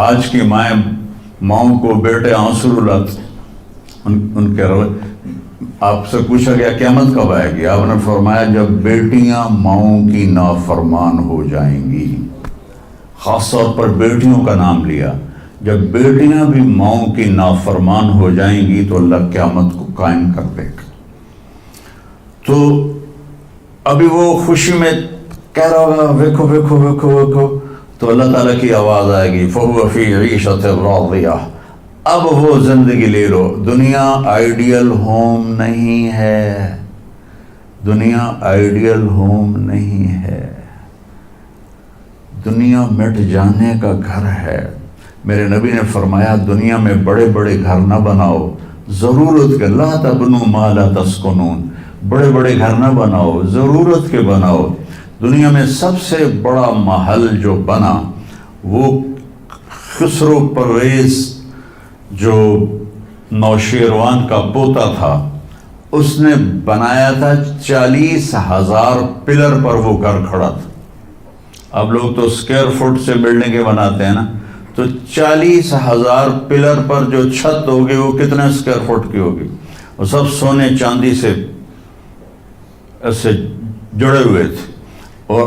S1: آج کی ماؤں کو بیٹے آنسو رلاتے، ان کے آپ سے پوچھا گیا قیامت کب آئے گی؟ آپ نے فرمایا جب بیٹیاں ماؤں کی نافرمان ہو جائیں گی، خاص طور پر بیٹیوں کا نام لیا، جب بیٹیاں بھی ماؤں کی نافرمان ہو جائیں گی تو اللہ قیامت کو قائم کر دے گا۔ تو ابھی وہ خوشی میں کہہ رہا ہوگا ویکھو ویکھو ویکھو ویکھو، تو اللہ تعالیٰ کی آواز آئے گی فَهُوَ فِي عِيشَةٍ رَاضِيَةٍ، اب وہ زندگی لے لو۔ دنیا آئیڈیل ہوم نہیں ہے، دنیا آئیڈیل ہوم نہیں ہے، دنیا مٹ جانے کا گھر ہے۔ میرے نبی نے فرمایا دنیا میں بڑے بڑے گھر نہ بناؤ، ضرورت کے، لا تبنوا ما لا تسکنون، بڑے بڑے گھر نہ بناؤ، ضرورت کے بناؤ۔ دنیا میں سب سے بڑا محل جو بنا وہ خسرو پرویز جو نوشیروان کا پوتا تھا، اس نے بنایا تھا 40,000 پلر پر وہ گھر کھڑا تھا۔ اب لوگ تو اسکوائر فٹ سے بلڈنگیں بناتے ہیں نا، تو 40,000 پلر پر جو چھت ہوگی وہ کتنے اسکوائر فٹ کی ہوگی؟ وہ سب سونے چاندی سے ایسے جڑے ہوئے تھے، اور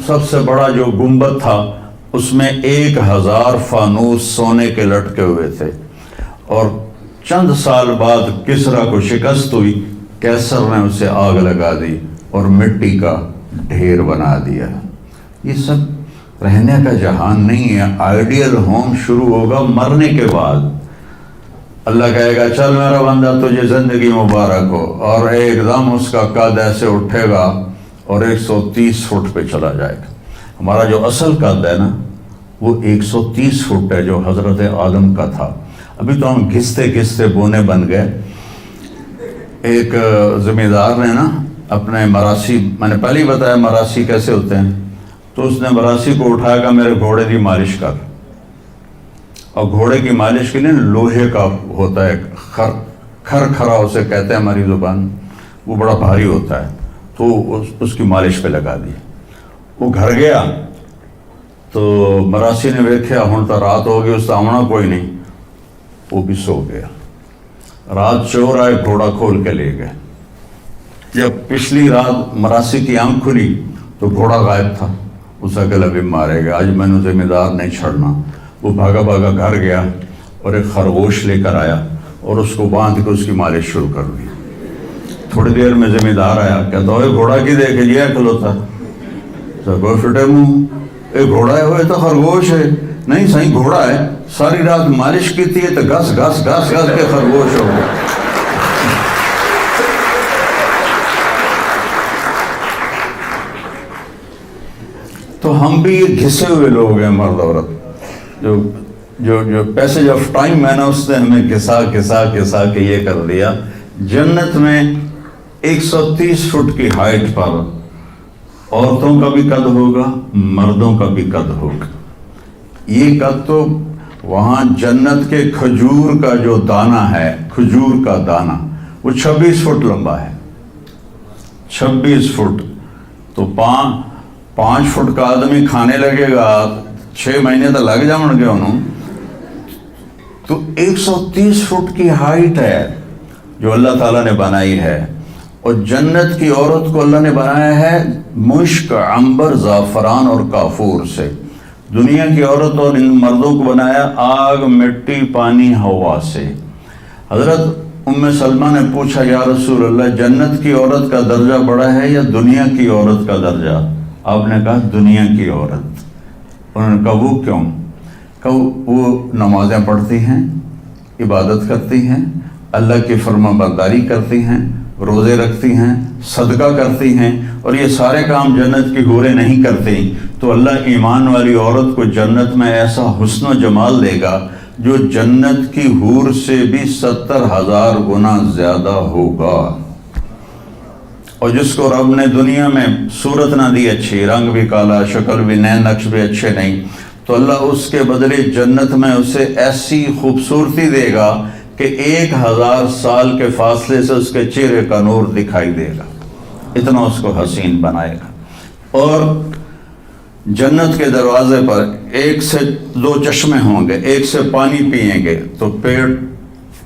S1: سب سے بڑا جو گنبد تھا اس میں 1000 فانوس سونے کے لٹکے ہوئے تھے. اور چند سال بعد کسریٰ کو شکست ہوئی، قیصر نے اسے آگ لگا دی اور مٹی کا ڈھیر بنا دیا. یہ سب رہنے کا جہان نہیں ہے. آئیڈیل ہوم شروع ہوگا مرنے کے بعد. اللہ کہے گا چل میرا بندہ تجھے زندگی مبارک ہو، اور ایک دم اس کا قد ایسے اٹھے گا اور 130 فٹ پہ چلا جائے گا. ہمارا جو اصل قد ہے نا وہ 130 فٹ ہے جو حضرت آدم کا تھا. ابھی تو ہم گھستے گھستے بونے بن گئے. ایک ذمہ دار نے نا اپنے مراسی، میں نے پہلے ہی بتایا مراسی کیسے ہوتے ہیں، تو اس نے مراسی کو اٹھایا کہ میرے گھوڑے کی مالش کر. اور گھوڑے کی مالش کے لیے لوہے کا ہوتا ہے، کھر کھرا اسے کہتے ہیں ہماری زبان، وہ بڑا بھاری ہوتا ہے، تو اس کی مالش پہ لگا دی. وہ گھر گیا تو مراسی نے دیکھا ہوں تو رات ہو گئی، اس کا آمنا کوئی نہیں، وہ بھی سو گیا. رات چور آئے، گھوڑا کھول کے لے گئے. جب پچھلی رات مراسی کی آنکھ کھلی تو گھوڑا غائب تھا. اس اکیلا بھی مارے گا، آج میں نے ذمہ دار نہیں چھڑنا. وہ بھاگا بھاگا گھر گیا اور ایک خرگوش لے کر آیا اور اس کو باندھ کے اس کی مالش شروع کر دی. تھوڑی دیر میں ذمہ دار آیا، کہتا ہوئے گھوڑا کی دیکھے جی کھلوتا فٹے منہ، ایک گھوڑا ہے ہوئے تو خرگوش ہے. نہیں صحیح گھوڑا ہے، ساری رات مالش کی تھی تو گھس گھس گھس گھس کے خرگوش ہو گیا. تو ہم بھی یہ گھسے ہوئے لوگ ہیں، مرد عورت. جو پیسج آف ٹائم ہے نا اس نے ہمیں گھسا گھسا گھسا کے یہ کر دیا. جنت میں 130 فٹ کی ہائٹ پر عورتوں کا بھی قد ہوگا، مردوں کا بھی قد ہوگا. یہ قد تو وہاں جنت کے کھجور کا جو دانہ ہے، کھجور کا دانہ وہ 26 فٹ لمبا ہے. 26 فٹ تو 5 فٹ کا آدمی کھانے لگے گا 6 مہینے تو لگ جاؤں گے انہوں. تو 130 فٹ کی ہائٹ ہے جو اللہ تعالیٰ نے بنائی ہے. اور جنت کی عورت کو اللہ نے بنایا ہے مشک، عنبر، زعفران اور کافور سے. دنیا کی عورت اور ان مردوں کو بنایا آگ، مٹی، پانی، ہوا سے. حضرت ام سلمہ نے پوچھا یا رسول اللہ جنت کی عورت کا درجہ بڑا ہے یا دنیا کی عورت کا درجہ؟ آپ نے کہا دنیا کی عورت. انہوں نے کہا وہ کیوں؟ کہ وہ نمازیں پڑھتی ہیں، عبادت کرتی ہیں، اللہ کی فرما برداری کرتی ہیں، روزے رکھتی ہیں، صدقہ کرتی ہیں، اور یہ سارے کام جنت کی حوریں نہیں کرتی. تو اللہ ایمان والی عورت کو جنت میں ایسا حسن و جمال دے گا جو جنت کی حور سے بھی 70,000 گنا زیادہ ہوگا. اور جس کو رب نے دنیا میں صورت نہ دی اچھی، رنگ بھی کالا، شکل بھی نئے، نقش بھی اچھے نہیں، تو اللہ اس کے بدلے جنت میں اسے ایسی خوبصورتی دے گا کہ 1000 سال کے فاصلے سے اس کے چہرے کا نور دکھائی دے گا، اتنا اس کو حسین بنائے گا. اور جنت کے دروازے پر 1 سے 2 چشمے ہوں گے، ایک سے پانی پئیں گے تو پیٹ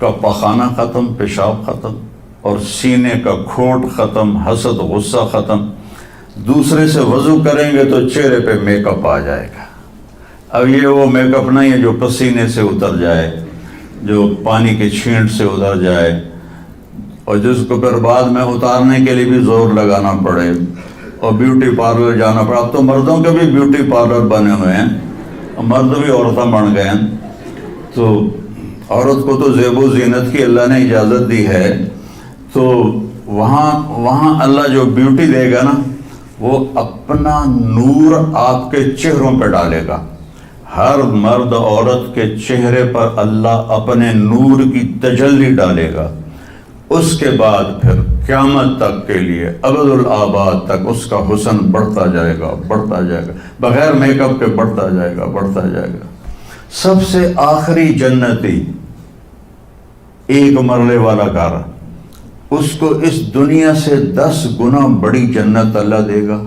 S1: کا پخانہ ختم، پیشاب ختم، اور سینے کا کھوٹ ختم، حسد غصہ ختم. دوسرے سے وضو کریں گے تو چہرے پہ میک اپ آ جائے گا. اب یہ وہ میک اپ نہیں ہے جو پسینے سے اتر جائے، جو پانی کے چھینٹ سے اتر جائے، اور جس کو پھر بعد میں اتارنے کے لیے بھی زور لگانا پڑے اور بیوٹی پارلر جانا پڑا. اب تو مردوں کے بھی بیوٹی پارلر بنے ہوئے ہیں، مرد بھی عورتیں بن گئے ہیں. تو عورت کو تو زیب و زینت کی اللہ نے اجازت دی ہے، تو وہاں اللہ جو بیوٹی دے گا نا وہ اپنا نور آپ کے چہروں پہ ڈالے گا. ہر مرد عورت کے چہرے پر اللہ اپنے نور کی تجلی ڈالے گا. اس کے بعد پھر قیامت تک کے لیے ابد الآباد تک اس کا حسن بڑھتا جائے گا، بڑھتا جائے گا، بغیر میک اپ کے بڑھتا جائے گا، بڑھتا جائے گا. سب سے آخری جنتی 1 مرلے والا گھر، اس کو اس دنیا سے 10 گنا بڑی جنت اللہ دے گا.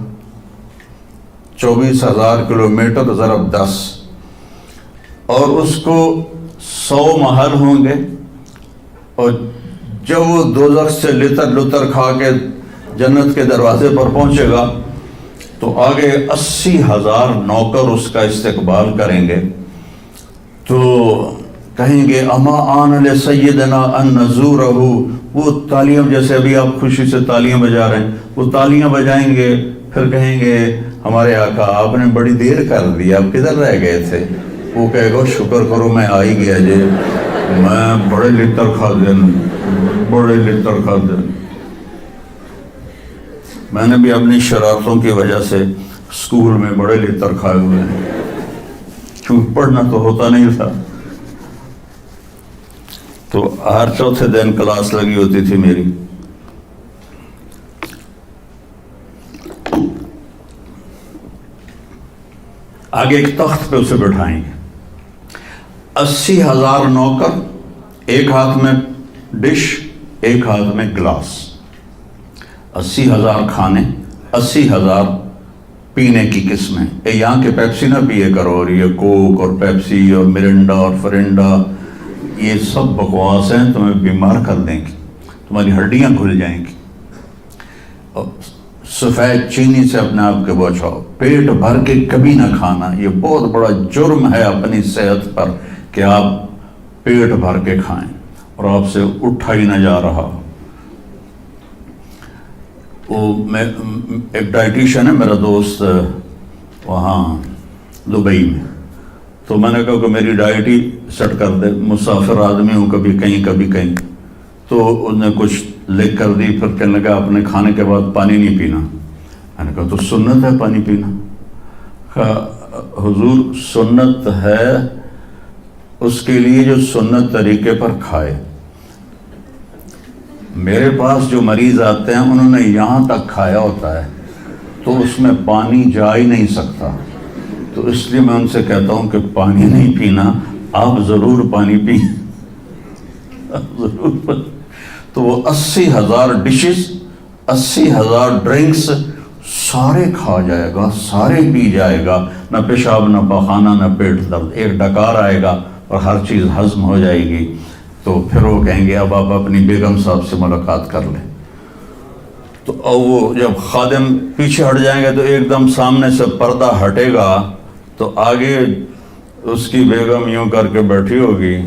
S1: 24,000 کلومیٹر ضرب 10، اور اس کو 100 محل ہوں گے. اور جب وہ دوزخ سے لتر لتر کھا کے جنت کے دروازے پر پہنچے گا تو آگے 80,000 نوکر اس کا استقبال کریں گے، تو کہیں گے اما آن لسیدنا ان نزورہ، وہ تالیاں، جیسے ابھی آپ خوشی سے تالیاں بجا رہے ہیں، وہ تالیاں بجائیں گے، پھر کہیں گے ہمارے آقا آپ نے بڑی دیر کر دی، آپ کدھر رہ گئے تھے؟ وہ کہے گا شکر کرو میں آ ہی گیا جی، میں بڑے لطر کھا دن، بڑے لطر کھا دن۔ میں نے بھی اپنی شرارتوں کی وجہ سے اسکول میں بڑے لطر کھائے ہوئے ہیں، کیونکہ پڑھنا تو ہوتا نہیں تھا، تو ہر چوتھے دن کلاس لگی ہوتی تھی میری۔ آگے ایک تخت پہ اسے بٹھائیں گے، 80,000 نوکر، ایک ہاتھ میں ڈش، ایک ہاتھ میں گلاس، 80,000 کھانے، 80,000 پینے کی قسمیں۔ یہاں کے پیپسی نہ پیے کرو، اور یہ کوک اور پیپسی اور مرنڈا اور فرنڈا، یہ سب بکواس ہیں، تمہیں بیمار کر دیں گی، تمہاری ہڈیاں کھل جائیں گی۔ سفید چینی سے اپنے آپ کے بچاؤ، پیٹ بھر کے کبھی نہ کھانا، یہ بہت بڑا جرم ہے اپنی صحت پر کہ آپ پیٹ بھر کے کھائیں اور آپ سے اٹھا ہی نہ جا رہا۔ میں ایک ڈائٹیشن ہے میرا دوست وہاں دبئی میں، تو میں نے کہا کہ میری ڈائٹ ہی سیٹ کر دے، مسافر آدمی ہوں، کبھی کہیں کبھی کہیں، تو انہوں نے کچھ لکھ کر دی، پھر کہنے لگا اپنے کھانے کے بعد پانی نہیں پینا۔ میں نے کہا تو سنت ہے پانی پینا؟ کہا حضور سنت ہے اس کے لیے جو سنت طریقے پر کھائے، میرے پاس جو مریض آتے ہیں انہوں نے یہاں تک کھایا ہوتا ہے تو اس میں پانی جا ہی نہیں سکتا، تو اس لیے میں ان سے کہتا ہوں کہ پانی نہیں پینا، آپ ضرور پانی پئیں، ضرور۔ تو وہ 80,000 ڈشز، 80,000 ڈرنکس سارے کھا جائے گا، سارے پی جائے گا، نہ پیشاب نہ پاخانہ نہ پیٹ درد، ایک ڈکار آئے گا اور ہر چیز ہضم ہو جائے گی۔ تو پھر وہ کہیں گے اب آپ اپنی بیگم صاحب سے ملاقات کر لیں، تو وہ جب خادم پیچھے ہٹ جائیں گے تو ایک دم سامنے سے پردہ ہٹے گا، تو آگے اس کی بیگم یوں کر کے بیٹھی ہوگی،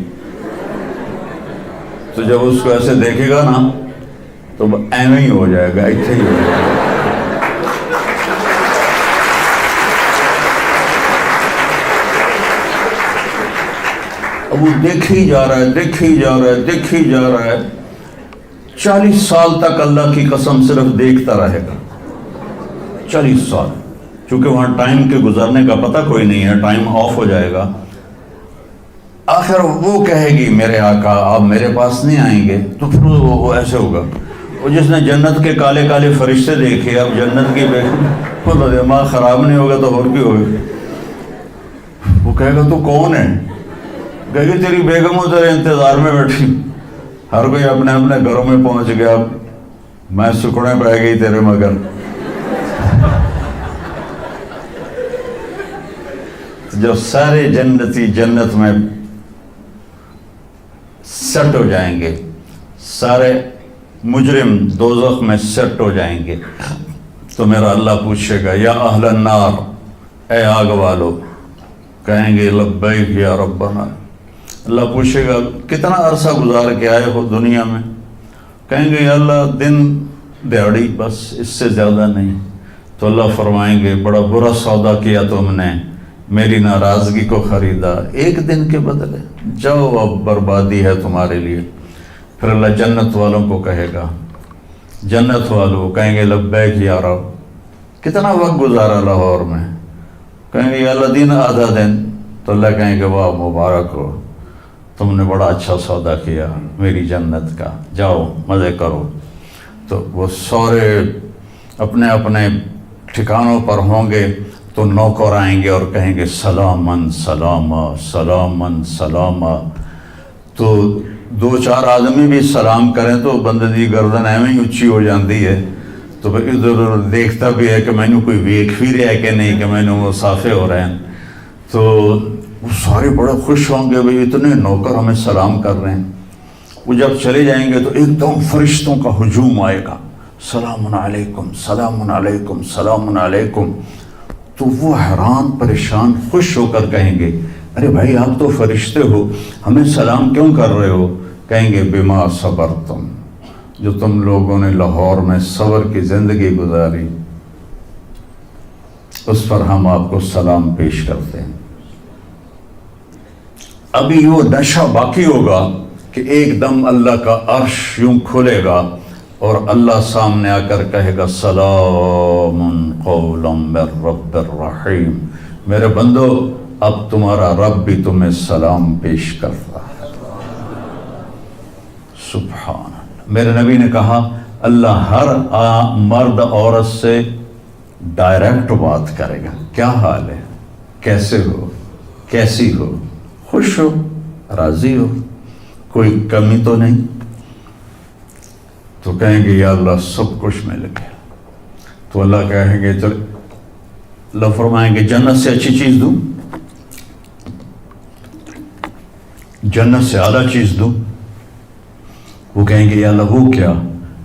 S1: تو جب اس کو ایسے دیکھے گا نا تو ایویں ہی ہو جائے گا، ایسے ہی ہو جائے گا۔ اب وہ دیکھ ہی جا رہا ہے، دیکھ ہی جا رہا ہے، دیکھ ہی جا رہا ہے، 40 سال تک اللہ کی قسم صرف دیکھتا رہے گا، 40 سال، چونکہ وہاں ٹائم کے گزرنے کا پتہ کوئی نہیں ہے، ٹائم آف ہو جائے گا۔ آخر وہ کہے گی میرے آقا آپ میرے پاس نہیں آئیں گے، تو پھر وہ ایسے ہوگا، وہ جس نے جنت کے کالے کالے فرشتے دیکھے، اب جنت کی بیگم، وہ تو دماغ خراب نہیں ہوگا تو اور بھی ہوگا۔ وہ کہے گا تو کون ہے؟ کہے گی تیری بیگم ادھر انتظار میں بیٹھی، ہر کوئی اپنے اپنے گھروں میں پہنچ گیا، میں سکڑیں پہ گئی تیرے مگر۔ جو سارے جنتی جنت میں سیٹ ہو جائیں گے، سارے مجرم دوزخ میں سیٹ ہو جائیں گے، تو میرا اللہ پوچھے گا یا اہل النار، اے آگ والو، کہیں گے لبیک یا ربنا۔ اللہ پوچھے گا کتنا عرصہ گزار کے آئے ہو دنیا میں؟ کہیں گے یا اللہ دن دیہڑی، بس اس سے زیادہ نہیں۔ تو اللہ فرمائیں گے بڑا برا سودا کیا تم نے، میری ناراضگی کو خریدا ایک دن کے بدلے، جاؤ اب بربادی ہے تمہارے لیے۔ پھر اللہ جنت والوں کو کہے گا، جنت والوں کہیں گے لبیک یا رب، کتنا وقت گزارا لاہور میں؟ کہیں گے یا اللہ دن آدھا دن۔ تو اللہ کہیں گے واہ مبارک ہو، تم نے بڑا اچھا سودا کیا میری جنت کا، جاؤ مزے کرو۔ تو وہ سارے اپنے اپنے ٹھکانوں پر ہوں گے، تو نوکر آئیں گے اور کہیں گے سلامن سلامہ سلامن سلامہ۔ تو 2-4 آدمی بھی سلام کریں تو بندے دی گردن ایویں ہی اونچی ہو جاتی ہے، تو پھر ادھر ادھر دیکھتا بھی ہے کہ مینوں کوئی ویکھ بھی رہا ہے کہ نہیں، کہ مینوں مسافے ہو رہے ہیں۔ تو وہ سارے بڑے خوش ہوں گے، بھئی اتنے نوکر ہمیں سلام کر رہے ہیں۔ وہ جب چلے جائیں گے تو ایک دم فرشتوں کا ہجوم آئے گا، سلام علیکم سلام علیکم سلام علیکم، تو وہ حیران پریشان خوش ہو کر کہیں گے ارے بھائی آپ تو فرشتے ہو، ہمیں سلام کیوں کر رہے ہو؟ کہیں گے بما صبرتم، جو تم لوگوں نے لاہور میں صبر کی زندگی گزاری اس پر ہم آپ کو سلام پیش کرتے ہیں۔ ابھی وہ نشہ باقی ہوگا کہ ایک دم اللہ کا عرش یوں کھلے گا اور اللہ سامنے آ کر کہے گا سلام قولا من رب الرحیم، میرے بندو اب تمہارا رب بھی تمہیں سلام پیش کرتا ہے۔ سبحان اللہ، میرے نبی نے کہا اللہ ہر مرد عورت سے ڈائریکٹ بات کرے گا، کیا حال ہے، کیسے ہو، کیسی ہو، خوش ہو، راضی ہو، کوئی کمی تو نہیں؟ تو کہیں گے یا اللہ سب کچھ مل گیا۔ تو اللہ کہیں گے چل، اللہ فرمائیں گے جنت سے اچھی چیز دوں، جنت سے اعلیٰ چیز دوں؟ وہ کہیں گے یا اللہ وہ کیا؟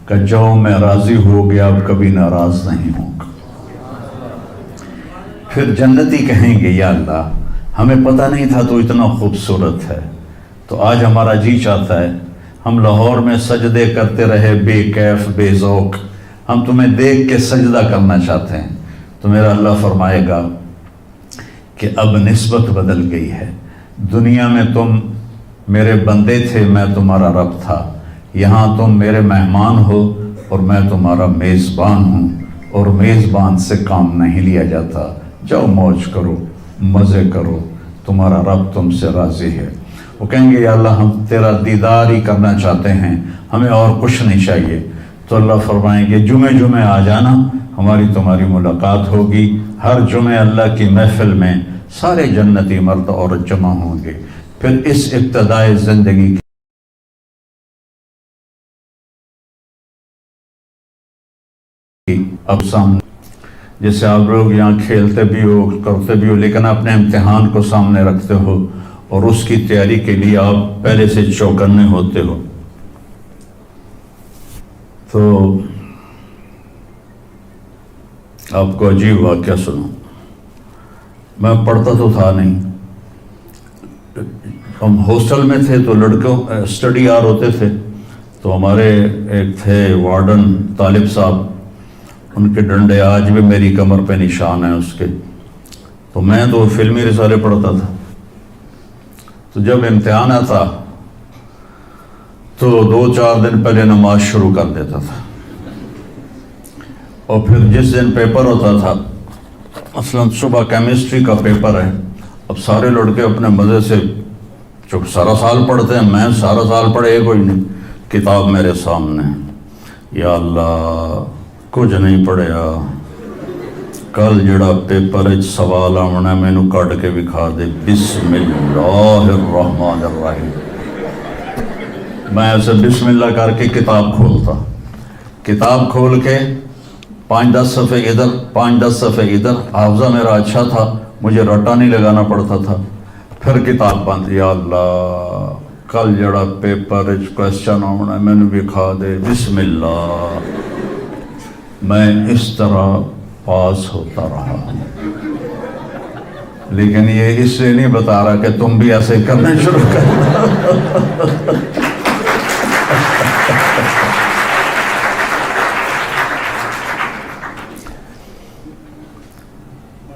S1: کہ جاؤ میں راضی ہو گیا، اب کبھی ناراض نہیں ہوں گا۔ پھر جنتی کہیں گے یا اللہ ہمیں پتہ نہیں تھا تو اتنا خوبصورت ہے، تو آج ہمارا جی چاہتا ہے ہم لاہور میں سجدے کرتے رہے بے کیف بے ذوق، ہم تمہیں دیکھ کے سجدہ کرنا چاہتے ہیں۔ تو میرا اللہ فرمائے گا کہ اب نسبت بدل گئی ہے، دنیا میں تم میرے بندے تھے، میں تمہارا رب تھا، یہاں تم میرے مہمان ہو اور میں تمہارا میزبان ہوں، اور میزبان سے کام نہیں لیا جاتا، جاؤ موج کرو، مزے کرو، تمہارا رب تم سے راضی ہے۔ وہ کہیں گے یا اللہ ہم تیرا دیدار ہی کرنا چاہتے ہیں، ہمیں اور کچھ نہیں چاہیے۔ تو اللہ فرمائیں گے جمعے آ جانا، ہماری تمہاری ملاقات ہوگی۔ ہر جمعے اللہ کی محفل میں سارے جنتی مرد عورت جمع ہوں گے۔ پھر اس ابتدائی زندگی کی اب سامنے، جیسے آپ لوگ یہاں کھیلتے بھی ہو کرتے بھی ہو لیکن اپنے امتحان کو سامنے رکھتے ہو اور اس کی تیاری کے لیے آپ پہلے سے چوکنے ہوتے ہو، تو آپ کو عجیب واقعہ سنوں۔ میں پڑھتا تو تھا نہیں، ہم ہاسٹل میں تھے تو لڑکوں اسٹڈی آر ہوتے تھے، تو ہمارے ایک تھے وارڈن طالب صاحب، ان کے ڈنڈے آج بھی میری کمر پہ نشان ہیں اس کے۔ تو میں تو فلمی رسالے پڑھتا تھا، تو جب امتحان آتا تو 2-4 دن پہلے نماز شروع کر دیتا تھا، اور پھر جس دن پیپر ہوتا تھا، مثلاً صبح کیمسٹری کا پیپر ہے، اب سارے لڑکے اپنے مزے سے جو سارا سال پڑھتے ہیں، میں سارا سال پڑھے کوئی نہیں، کتاب میرے سامنے، یا اللہ کچھ نہیں پڑھیا، کل جڑا پیپر سوال آنا مینو کٹ کے دکھا دے، بسم اللہ الرحمن الرحیم۔ میں ایسے بسم اللہ کر کے کتاب کھولتا، کتاب کھول کے 5-10 صفحے ادھر 5-10 صفحے ادھر، حافظہ میرا اچھا تھا، مجھے رٹا نہیں لگانا پڑتا تھا۔ پھر کتاب بند، یا اللہ کل جڑا پیپر کوشچن آنا مینو دکھا دے، بسم اللہ۔ میں اس طرح پاس ہوتا رہا، لیکن یہ اس لیے نہیں بتا رہا کہ تم بھی ایسے کرنے شروع کر۔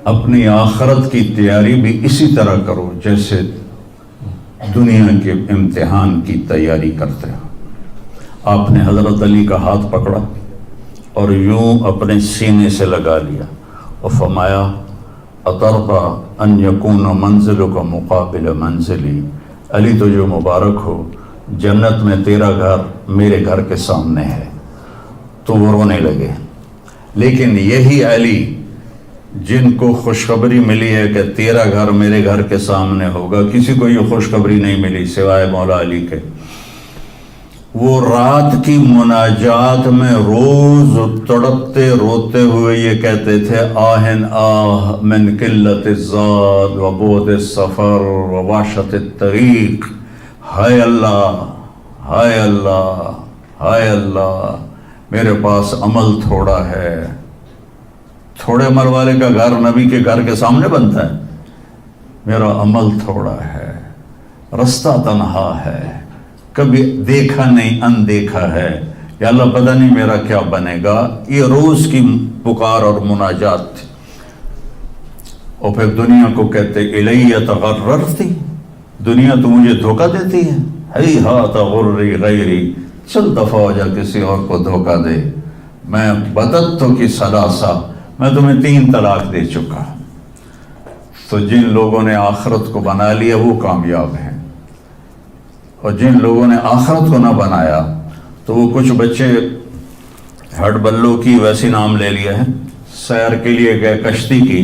S1: اپنی آخرت کی تیاری بھی اسی طرح کرو جیسے دنیا کے امتحان کی تیاری کرتے ہو۔ آپ نے حضرت علی کا ہاتھ پکڑا اور یوں اپنے سینے سے لگا لیا اور فرمایا اطرتا ان یکون منزلک مقابل منزلی، علی تو جو مبارک ہو، جنت میں تیرا گھر میرے گھر کے سامنے ہے۔ تو وہ رونے لگے۔ لیکن یہی علی جن کو خوشخبری ملی ہے کہ تیرا گھر میرے گھر کے سامنے ہوگا، کسی کو یہ خوشخبری نہیں ملی سوائے مولا علی کے، وہ رات کی مناجات میں روز تڑپتے روتے ہوئے یہ کہتے تھے آہن آہ من قلت الزاد و بعد السفر و وحشت الطریق، ہائے اللہ ہائے اللہ ہائے اللہ، میرے پاس عمل تھوڑا ہے. تھوڑے عمل والے کا گھر نبی کے گھر کے سامنے بنتا ہے. میرا عمل تھوڑا ہے, رستہ تنہا ہے, کبھی دیکھا نہیں اندیکھا ہے. یا اللہ پتہ نہیں میرا کیا بنے گا. یہ روز کی پکار اور مناجات تھی. اور پھر دنیا کو کہتے الیہ تغررتی, دنیا تو مجھے دھوکہ دیتی ہے. ہیہات غری غیری, چل دفعہ ہو جا کسی اور کو دھوکہ دے. میں بددت کی ثلاثہ, میں تمہیں 3 طلاق دے چکا. تو جن لوگوں نے آخرت کو بنا لیا وہ کامیاب ہیں, اور جن لوگوں نے آخرت کو نہ بنایا تو وہ کچھ بچے ہڈ بلو کی ویسی نام لے لیا ہے. سیر کے لیے گئے کشتی کی,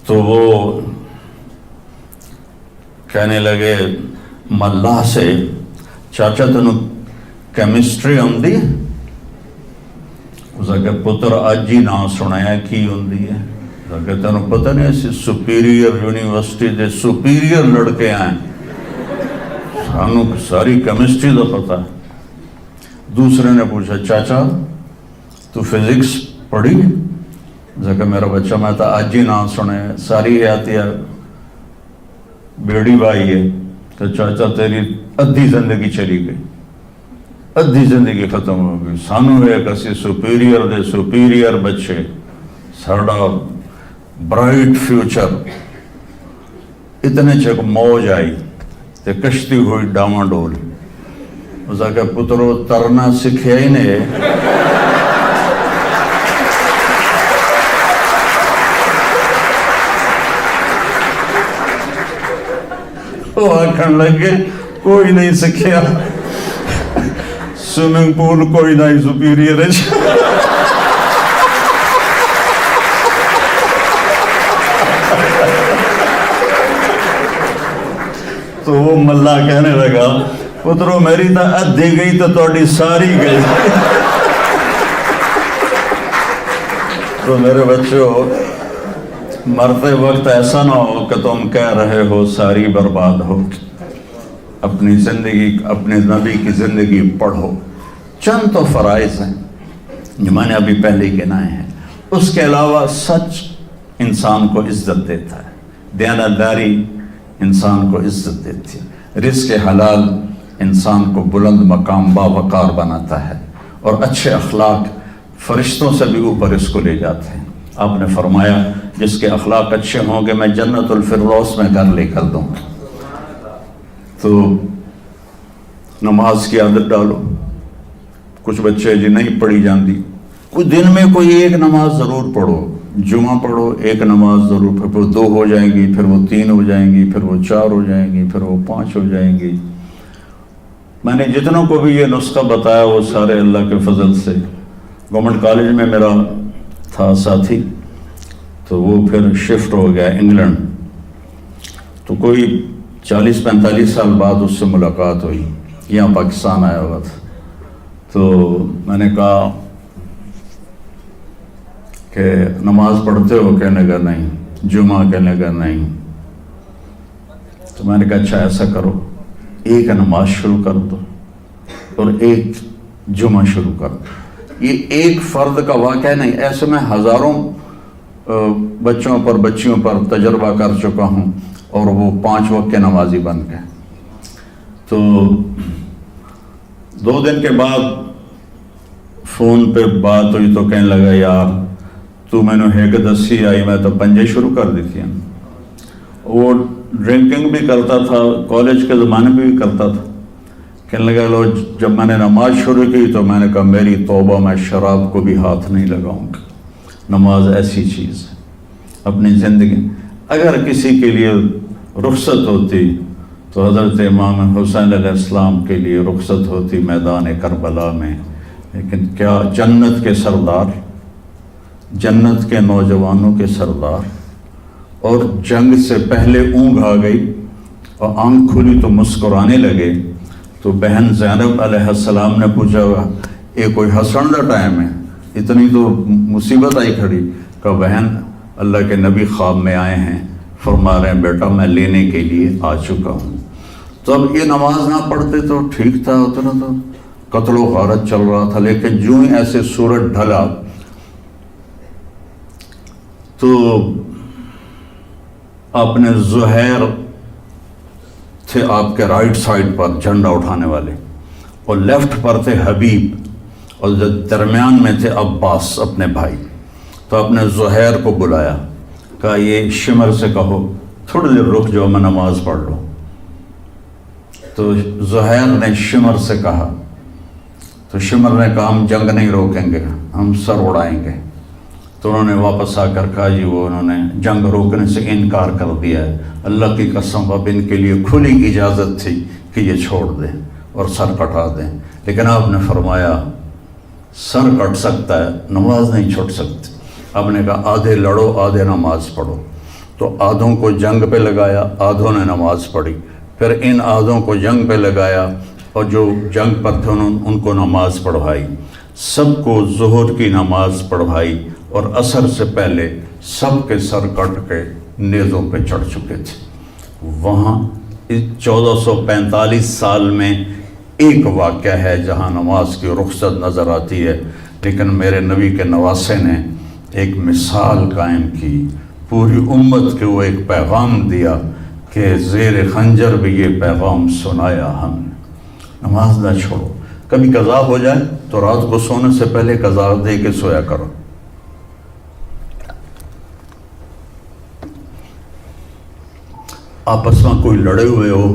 S1: تو وہ کہنے لگے ملاح سے, چاچا تنوں کیمسٹری آندی ہے؟ اس کہ پتر اج ہی نام سنایا کی ہوندی ہے. کہ تینوں پتہ نہیں اسی سپیریئر یونیورسٹی دے سپیریئر لڑکے آئے, سانوں ساری کیمسٹری دا پتہ. دوسرے نے پوچھا چاچا تو فزکس پڑھی؟ کہ میرا بچہ میں تو آج ہی نام سنے, ساری حیاتیہ بیڑی بائی ہے. تو چاچا تیری ادھی زندگی چلی گئی, ادھی زندگی ختم ہو گئی. سانو ہے کسی سپیریئر دے سپیریئر بچے, ساڑا برائٹ فیوچر. اتنے چک موج آئی تے کشتی ہوئی ڈاواں ڈول. اس کا پترو ترنا سکھیا ہی نہیں. وہ آکھن لگے کوئی نہیں سکھیا, سوئمنگ پول کوئی نہیں سپیریئر ہے. تو وہ ملا کہنے لگا پترو میری تو ادھی گئی تو تھوڑی ساری گئی. تو میرے بچوں, مرتے وقت ایسا نہ ہو کہ تم کہہ رہے ہو ساری برباد ہو. اپنی زندگی, اپنے نبی کی زندگی پڑھو. چند تو فرائض ہیں جو میں نے ابھی پہلے ہی گنائے ہیں. اس کے علاوہ سچ انسان کو عزت دیتا ہے, دیانتداری انسان کو عزت دیتی ہے, رزق حلال انسان کو بلند مقام باوقار بناتا ہے, اور اچھے اخلاق فرشتوں سے بھی اوپر اس کو لے جاتے ہیں. آپ نے فرمایا جس کے اخلاق اچھے ہوں گے میں جنت الفردوس میں گھر لے کر دوں گا. تو نماز کی عادت ڈالو. کچھ بچے جی نہیں پڑھی جاندی, کچھ دن میں کوئی ایک نماز ضرور پڑھو. جمعہ پڑھو, ایک نماز ضرور, پھر وہ 2 ہو جائیں گی, پھر وہ 3 ہو جائیں گی, پھر وہ 4 ہو جائیں گی, پھر وہ 5 ہو جائیں گی. میں نے جتنوں کو بھی یہ نسخہ بتایا وہ سارے اللہ کے فضل سے. گورنمنٹ کالج میں میرا تھا ساتھی, تو وہ پھر شفٹ ہو گیا انگلینڈ. تو کوئی 40-45 سال بعد اس سے ملاقات ہوئی, یہاں پاکستان آیا ہوا تھا. تو میں نے کہا کہ نماز پڑھتے ہو؟ کہنے کا نہیں. جمعہ؟ کہنے کا نہیں. تو میں نے کہا اچھا ایسا کرو, ایک نماز شروع کر دو اور ایک جمعہ شروع کر دو. یہ ایک فرد کا واقعہ نہیں, ایسے میں ہزاروں بچوں پر بچیوں پر تجربہ کر چکا ہوں, اور وہ 5 وقت کے نمازی بن گئے. تو 2 دن کے بعد فون پہ بات ہوئی تو کہنے لگا یار تو میں نے ایک دسی آئی, میں تو 5 شروع کر دی تھی. وہ ڈرنکنگ بھی کرتا تھا, کالج کے زمانے میں بھی کرتا تھا. کہنے لگا لو جب میں نے نماز شروع کی تو میں نے کہا میری توبہ, میں شراب کو بھی ہاتھ نہیں لگاؤں گا. نماز ایسی چیز ہے اپنی زندگی. اگر کسی کے لیے رخصت ہوتی تو حضرت امام حسین علیہ السلام کے لیے رخصت ہوتی میدان کربلا میں. لیکن کیا جنت کے سردار, جنت کے نوجوانوں کے سردار, اور جنگ سے پہلے اونگ آ گئی اور آنکھ کھلی تو مسکرانے لگے. تو بہن زینب علیہ السلام نے پوچھا یہ کوئی ہنسن کا ٹائم ہے, اتنی تو مصیبت آئی کھڑی. کہ بہن اللہ کے نبی خواب میں آئے ہیں, فرما رہے ہیں بیٹا میں لینے کے لیے آ چکا ہوں. تو اب یہ نماز نہ پڑھتے تو ٹھیک تھا, اتنا تو قتل و غارت چل رہا تھا، لیکن جو ہی ایسے سورج ڈھلا تو اپنے زہیر تھے آپ کے رائٹ سائڈ پر جھنڈا اٹھانے والے، اور لیفٹ پر تھے حبیب، اور درمیان میں تھے عباس اپنے بھائی۔ تو اپنے زہیر کو بلایا، کہا یہ شمر سے کہو تھوڑی دیر رک جاؤ، میں نماز پڑھ لوں۔ تو زہیر نے شمر سے کہا، تو شمر نے کہا ہم جنگ نہیں روکیں گے، ہم سر اڑائیں گے۔ تو انہوں نے واپس آ کر کہا جی وہ انہوں نے جنگ روکنے سے انکار کر دیا ہے، اللہ کی قسم اب ان کے لیے کھلی اجازت تھی کہ یہ چھوڑ دیں اور سر کٹا دیں، لیکن آپ نے فرمایا سر کٹ سکتا ہے، نماز نہیں چھوڑ سکتی۔ آپ نے کہا آدھے لڑو آدھے نماز پڑھو۔ تو آدھوں کو جنگ پہ لگایا، آدھوں نے نماز پڑھی، پھر ان آدھوں کو جنگ پہ لگایا اور جو جنگ پر تھے ان کو نماز پڑھوائی، سب کو ظہر کی نماز پڑھوائی، اور عصر سے پہلے سب کے سر کٹ کے نیزوں پہ چڑھ چکے تھے۔ وہاں 1445 سال میں ایک واقعہ ہے جہاں نماز کی رخصت نظر آتی ہے، لیکن میرے نبی کے نواسے نے ایک مثال قائم کی، پوری امت کو وہ ایک پیغام دیا کہ زیر خنجر بھی یہ پیغام سنایا ہم نے، نماز نہ چھوڑو۔ کبھی قضا ہو جائے تو رات کو سونے سے پہلے قضا دے کے سویا کرو۔ آپس میں کوئی لڑے ہوئے ہو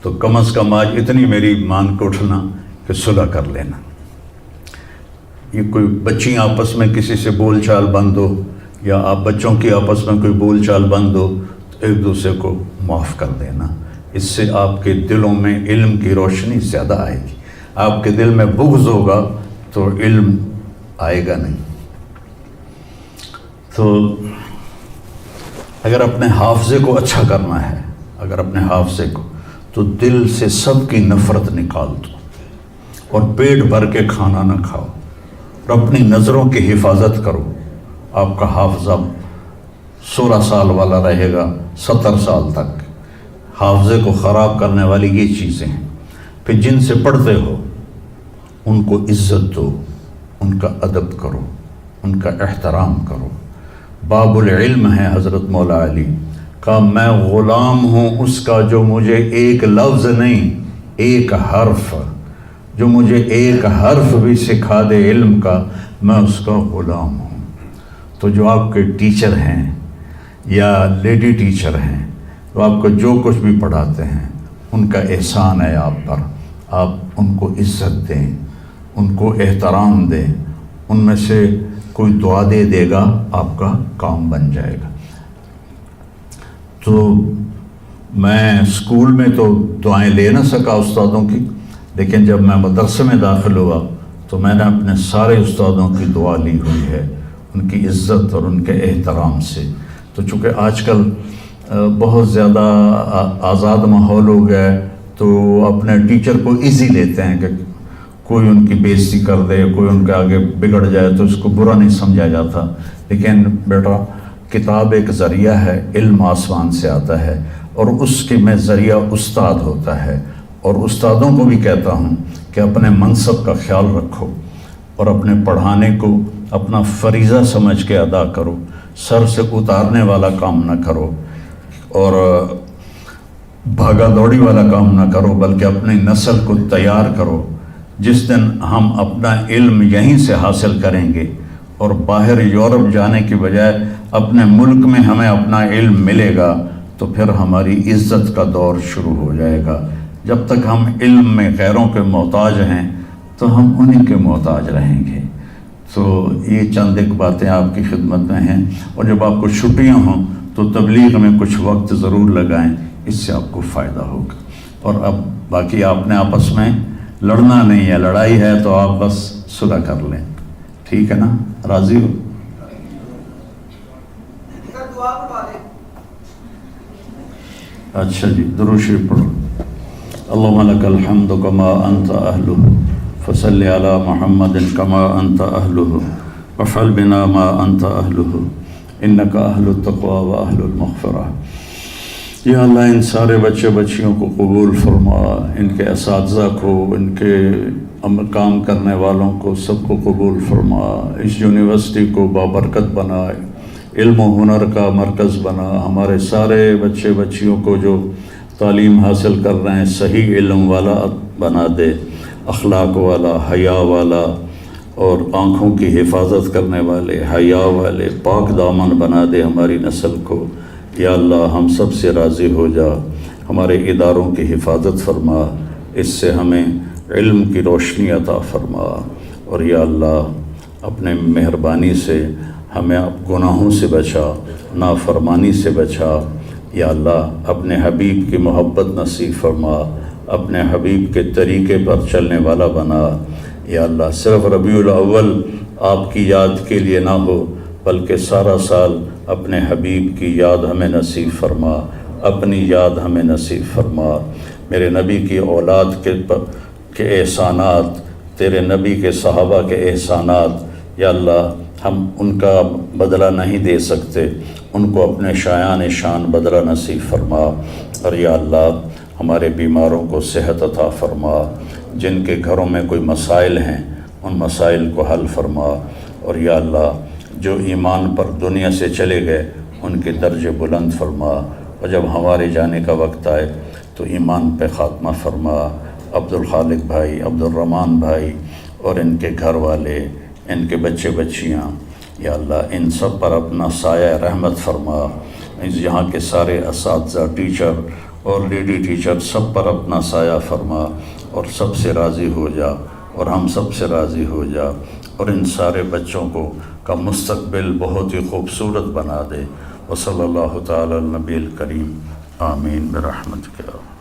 S1: تو کم از کم آج اتنی میری مان کے اٹھنا کہ صلح کر لینا۔ یہ کوئی بچیاں آپس میں کسی سے بول چال بند ہو، یا آپ بچوں کی آپس میں کوئی بول چال بند ہو، تو ایک دوسرے کو معاف کر دینا، اس سے آپ کے دلوں میں علم کی روشنی زیادہ آئے گی۔ آپ کے دل میں بغض ہوگا تو علم آئے گا نہیں۔ تو اگر اپنے حافظے کو اچھا کرنا ہے، اگر اپنے حافظے کو، تو دل سے سب کی نفرت نکال دو، اور پیٹ بھر کے کھانا نہ کھاؤ، اور اپنی نظروں کی حفاظت کرو۔ آپ کا حافظہ 16 سال والا رہے گا 70 سال تک۔ حافظے کو خراب کرنے والی یہ چیزیں ہیں۔ پھر جن سے پڑھتے ہو ان کو عزت دو، ان کا ادب کرو، ان کا احترام کرو۔ باب العلم ہے حضرت مولا علی کا، میں غلام ہوں اس کا جو مجھے ایک لفظ نہیں ایک حرف، جو مجھے ایک حرف بھی سکھا دے علم کا، میں اس کا غلام ہوں۔ تو جو آپ کے ٹیچر ہیں یا لیڈی ٹیچر ہیں، تو آپ کو جو کچھ بھی پڑھاتے ہیں، ان کا احسان ہے آپ پر، آپ ان کو عزت دیں، ان کو احترام دیں، ان میں سے کوئی دعا دے دے گا آپ کا کام بن جائے گا۔ تو میں اسکول میں تو دعائیں لے نہ سکا استادوں کی، لیکن جب میں مدرسے میں داخل ہوا تو میں نے اپنے سارے استادوں کی دعا لی ہوئی ہے، ان کی عزت اور ان کے احترام سے۔ تو چونکہ آج کل بہت زیادہ آزاد ماحول ہو گیا ہے، تو اپنے ٹیچر کو ایزی لیتے ہیں کہ کوئی ان کی بےعزتی کر دے، کوئی ان کے آگے بگڑ جائے تو اس کو برا نہیں سمجھا جاتا۔ لیکن بیٹا کتاب ایک ذریعہ ہے، علم آسمان سے آتا ہے، اور اس کے میں ذریعہ استاد ہوتا ہے۔ اور استادوں کو بھی کہتا ہوں کہ اپنے منصب کا خیال رکھو، اور اپنے پڑھانے کو اپنا فریضہ سمجھ کے ادا کرو، سر سے اتارنے والا کام نہ کرو، اور بھاگا دوڑی والا کام نہ کرو، بلکہ اپنی نسل کو تیار کرو۔ جس دن ہم اپنا علم یہیں سے حاصل کریں گے، اور باہر یورپ جانے کی بجائے اپنے ملک میں ہمیں اپنا علم ملے گا، تو پھر ہماری عزت کا دور شروع ہو جائے گا۔ جب تک ہم علم میں غیروں کے محتاج ہیں تو ہم انہی کے محتاج رہیں گے۔ تو یہ چند ایک باتیں آپ کی خدمت میں ہیں، اور جب آپ کو چھٹیاں ہوں تو تبلیغ میں کچھ وقت ضرور لگائیں، اس سے آپ کو فائدہ ہوگا۔ اور اب باقی آپ نے آپس میں لڑنا نہیں ہے، لڑائی ہے تو آپ بس صلح کر لیں، ٹھیک ہے نا؟ راضی ہو؟ اچھا جی، درود شریف پڑھو۔ اللہم لک الحمد کما انت اہلہ فصلی علی محمد کما انت اہلہ وافعل بنا ما انت اہلہ انک اہل التقوی و اہل المغفرہ۔ یا اللہ ان سارے بچے بچیوں کو قبول فرما، ان کے اساتذہ کو، ان کے کام کرنے والوں کو سب کو قبول فرما، اس یونیورسٹی کو بابرکت بنائے، علم و ہنر کا مرکز بنا، ہمارے سارے بچے بچیوں کو جو تعلیم حاصل کر رہے ہیں صحیح علم والا بنا دے، اخلاق والا، حیا والا، اور آنکھوں کی حفاظت کرنے والے، حیا والے، پاک دامن بنا دے ہماری نسل کو۔ یا اللہ ہم سب سے راضی ہو جا، ہمارے اداروں کی حفاظت فرما، اس سے ہمیں علم کی روشنی عطا فرما، اور یا اللہ اپنے مہربانی سے ہمیں گناہوں سے بچا، نافرمانی سے بچا۔ یا اللہ اپنے حبیب کی محبت نصیب فرما، اپنے حبیب کے طریقے پر چلنے والا بنا۔ یا اللہ صرف ربیع الاول آپ کی یاد کے لیے نہ ہو، بلکہ سارا سال اپنے حبیب کی یاد ہمیں نصیب فرما، اپنی یاد ہمیں نصیب فرما۔ میرے نبی کی اولاد کے احسانات، تیرے نبی کے صحابہ کے احسانات، یا اللہ ہم ان کا بدلہ نہیں دے سکتے، ان کو اپنے شایان شان بدلہ نصیب فرما۔ اور یا اللہ ہمارے بیماروں کو صحت عطا فرما، جن کے گھروں میں کوئی مسائل ہیں ان مسائل کو حل فرما، اور یا اللہ جو ایمان پر دنیا سے چلے گئے ان کے درجے بلند فرما، اور جب ہمارے جانے کا وقت آئے تو ایمان پہ خاتمہ فرما۔ عبدالخالق بھائی، عبدالرحمن بھائی اور ان کے گھر والے، ان کے بچے بچیاں، یا اللہ ان سب پر اپنا سایہ رحمت فرما۔ یہاں کے سارے اساتذہ، ٹیچر اور لیڈی ٹیچر سب پر اپنا سایہ فرما، اور سب سے راضی ہو جا، اور ہم سب سے راضی ہو جا، اور ان سارے بچوں کا مستقبل بہت ہی خوبصورت بنا دے۔ وصلی اللہ تعالی علی النبی الکریم، آمین برحمتک۔